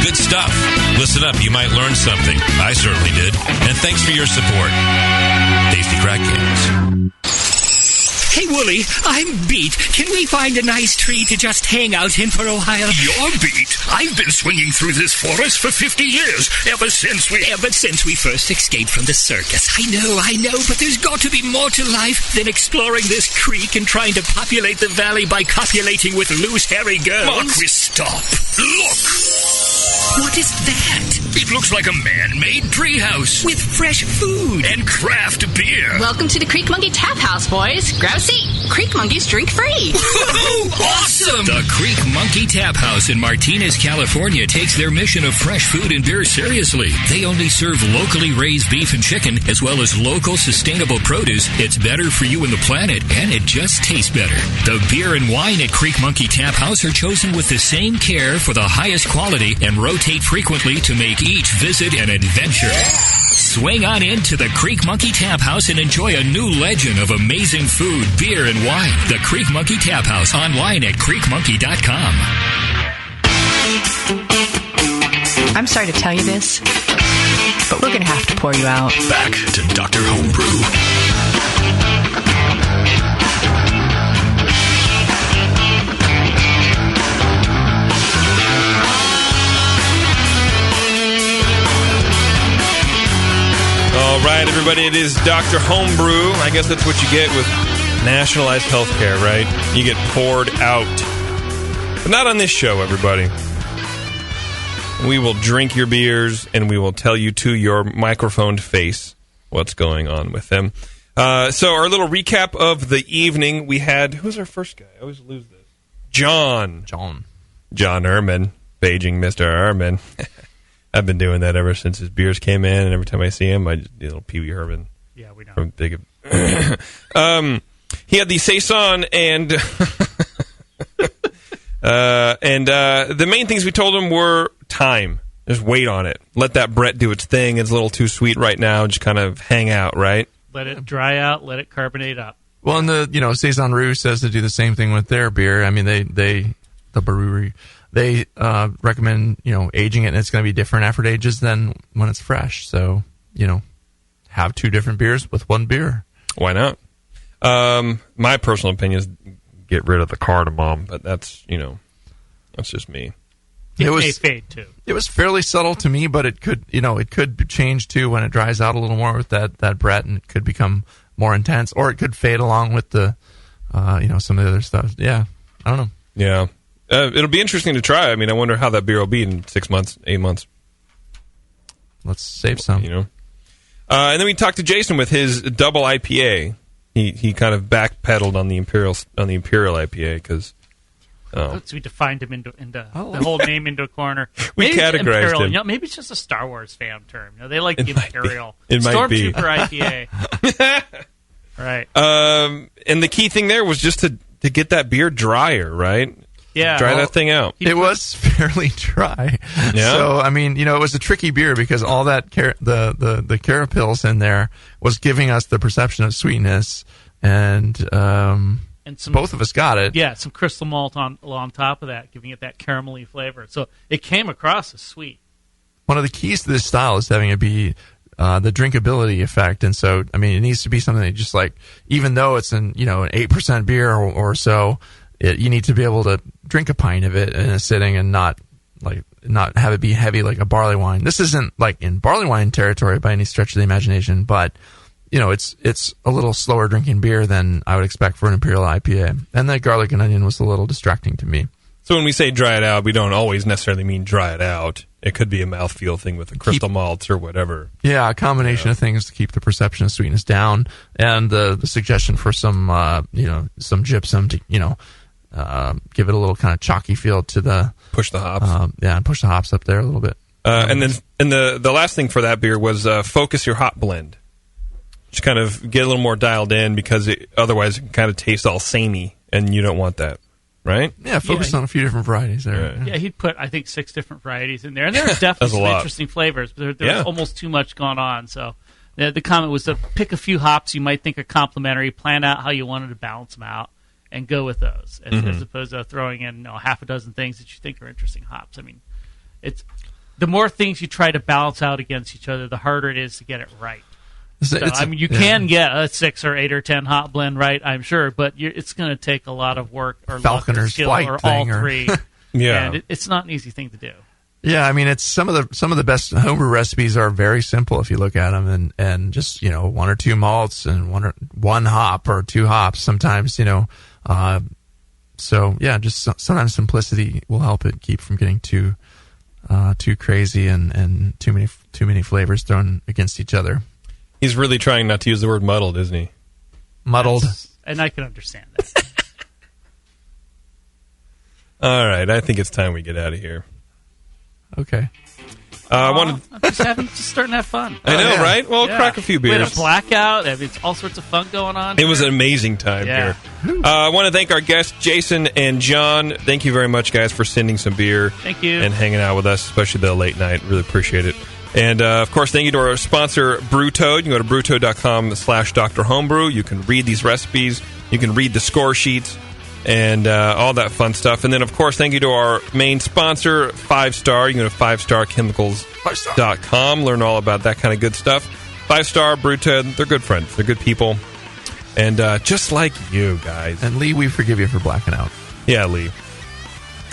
Good stuff. Listen up, you might learn something. I certainly did. And thanks for your support. Tasty Crack Games. Hey, Wooly, I'm beat. Can we find a nice tree to just hang out in for a while? You're beat. I've been swinging through this forest for 50 years, ever since we first escaped from the circus. I know, but there's got to be more to life than exploring this creek and trying to populate the valley by copulating with loose, hairy girls. Marquis, stop. Look! What is that? It looks like a man-made treehouse. With fresh food. And craft beer. Welcome to the Creek Monkey Tap House, boys. Grab a seat. Creek Monkeys drink free. Awesome! The Creek Monkey Tap House in Martinez, California takes their mission of fresh food and beer seriously. They only serve locally raised beef and chicken, as well as local sustainable produce. It's better for you and the planet, and it just tastes better. The beer and wine at Creek Monkey Tap House are chosen with the same care for the highest quality and rotate frequently to make each visit an adventure. Swing on into the Creek Monkey Tap House and enjoy a new legend of amazing food, beer, and wine. The Creek Monkey Tap House, online at creekmonkey.com. I'm sorry to tell you this, but we're going to have to pour you out. Back to Dr. Homebrew. All right, everybody, it is Dr. Homebrew. I guess that's what you get with nationalized health care, right? You get poured out. But not on this show, everybody. We will drink your beers, and we will tell you to your microphoned face what's going on with them. So our little recap of the evening, we had... Who's our first guy? I always lose this. John Ehrman, paging Mr. Ehrman. I've been doing that ever since his beers came in, and every time I see him, I just do a little Pee Wee Herman. Yeah, we know. From Big. He had the Saison and the main things we told him were time. Just wait on it. Let that Brett do its thing. It's a little too sweet right now. Just kind of hang out, right? Let it dry out. Let it carbonate up. Well, and the Saison Rue says to do the same thing with their beer. I mean, the brewery they recommend, aging it, and it's going to be different after it ages than when it's fresh. So, have 2 different beers with 1 beer. Why not? My personal opinion is get rid of the cardamom, but that's just me. It may fade too. It was fairly subtle to me, but it could change too when it dries out a little more with that Brett, and it could become more intense, or it could fade along with the some of the other stuff. Yeah, I don't know. Yeah, it'll be interesting to try. I mean, I wonder how that beer will be in 6 months, 8 months. Let's save some. And then we talked to Jason with his double IPA. He kind of backpedaled on the Imperial IPA because. So we defined him into the whole name into a corner. We categorized him. Maybe it's just a Star Wars fan term. They like the Imperial. It might be. Stormtrooper IPA. Right. And the key thing there was just to get that beer drier, right? Yeah. Dry that thing out. It was fairly dry. Yeah. So, I mean, it was a tricky beer because all that the carapils in there was giving us the perception of sweetness, and both of us got it. Yeah, some crystal malt on top of that, giving it that caramelly flavor. So it came across as sweet. One of the keys to this style is having it be the drinkability effect, and so it needs to be something that just even though it's an 8% beer or so, you need to be able to drink a pint of it in a sitting and not have it be heavy like a barley wine. This isn't in barley wine territory by any stretch of the imagination, but it's a little slower drinking beer than I would expect for an Imperial IPA. And that garlic and onion was a little distracting to me. So when we say dry it out, we don't always necessarily mean dry it out. It could be a mouthfeel thing with the crystal malts or whatever. Yeah, a combination of things to keep the perception of sweetness down, and the suggestion for some some gypsum to give it a little kind of chalky feel to the push the hops. And push the hops up there a little bit. And the last thing for that beer was focus your hop blend. Just kind of get a little more dialed in because otherwise it can kind of taste all samey, and you don't want that, right? Yeah, focus on a few different varieties there. Right. Yeah, he'd put, I think, 6 different varieties in there. And there's definitely some interesting flavors, but there's almost too much going on. So the comment was to pick a few hops you might think are complementary, plan out how you wanted to balance them out, and go with those, as opposed to throwing in half a dozen things that you think are interesting hops. I mean, it's the more things you try to balance out against each other, the harder it is to get it right. So, you can get a 6 or 8 or 10 hop blend right, I'm sure, but it's going to take a lot of work or Falconer's skill Flight or thing, all 3. Yeah, and it's not an easy thing to do. Yeah, it's some of the best homebrew recipes are very simple if you look at them, and just 1 or 2 malts and one hop or 2 hops. Sometimes so yeah, just sometimes simplicity will help it keep from getting too crazy and too many flavors thrown against each other. He's really trying not to use the word muddled, isn't he? Muddled. Yes, and I can understand that. All right, I think it's time we get out of here. Okay. I'm just starting to have fun. I know, right? Well, crack a few beers. We had a blackout. It's all sorts of fun going on. It was an amazing time here. I want to thank our guests, Jason and John. Thank you very much, guys, for sending some beer. Thank you. And hanging out with us, especially the late night. Really appreciate it. And, of course, thank you to our sponsor, BrewToad. You can go to brewtoad.com/Dr. Homebrew. You can read these recipes. You can read the score sheets and all that fun stuff. And then, of course, thank you to our main sponsor, 5-Star. You can go to 5starchemicals.com. Learn all about that kind of good stuff. 5-Star, BrewToad, they're good friends. They're good people. And just like you guys. And Lee, we forgive you for blacking out. Yeah, Lee.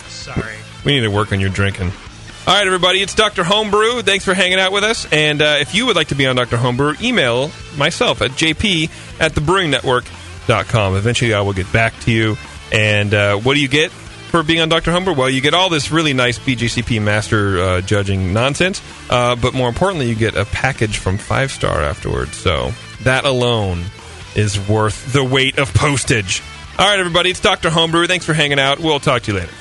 Sorry. We need to work on your drinking. All right, everybody, it's Dr. Homebrew. Thanks for hanging out with us. And if you would like to be on Dr. Homebrew, email myself at jp@thebrewingnetwork.com. Eventually, I will get back to you. And what do you get for being on Dr. Homebrew? Well, you get all this really nice BJCP master judging nonsense. But more importantly, you get a package from 5-Star afterwards. So that alone is worth the weight of postage. All right, everybody, it's Dr. Homebrew. Thanks for hanging out. We'll talk to you later.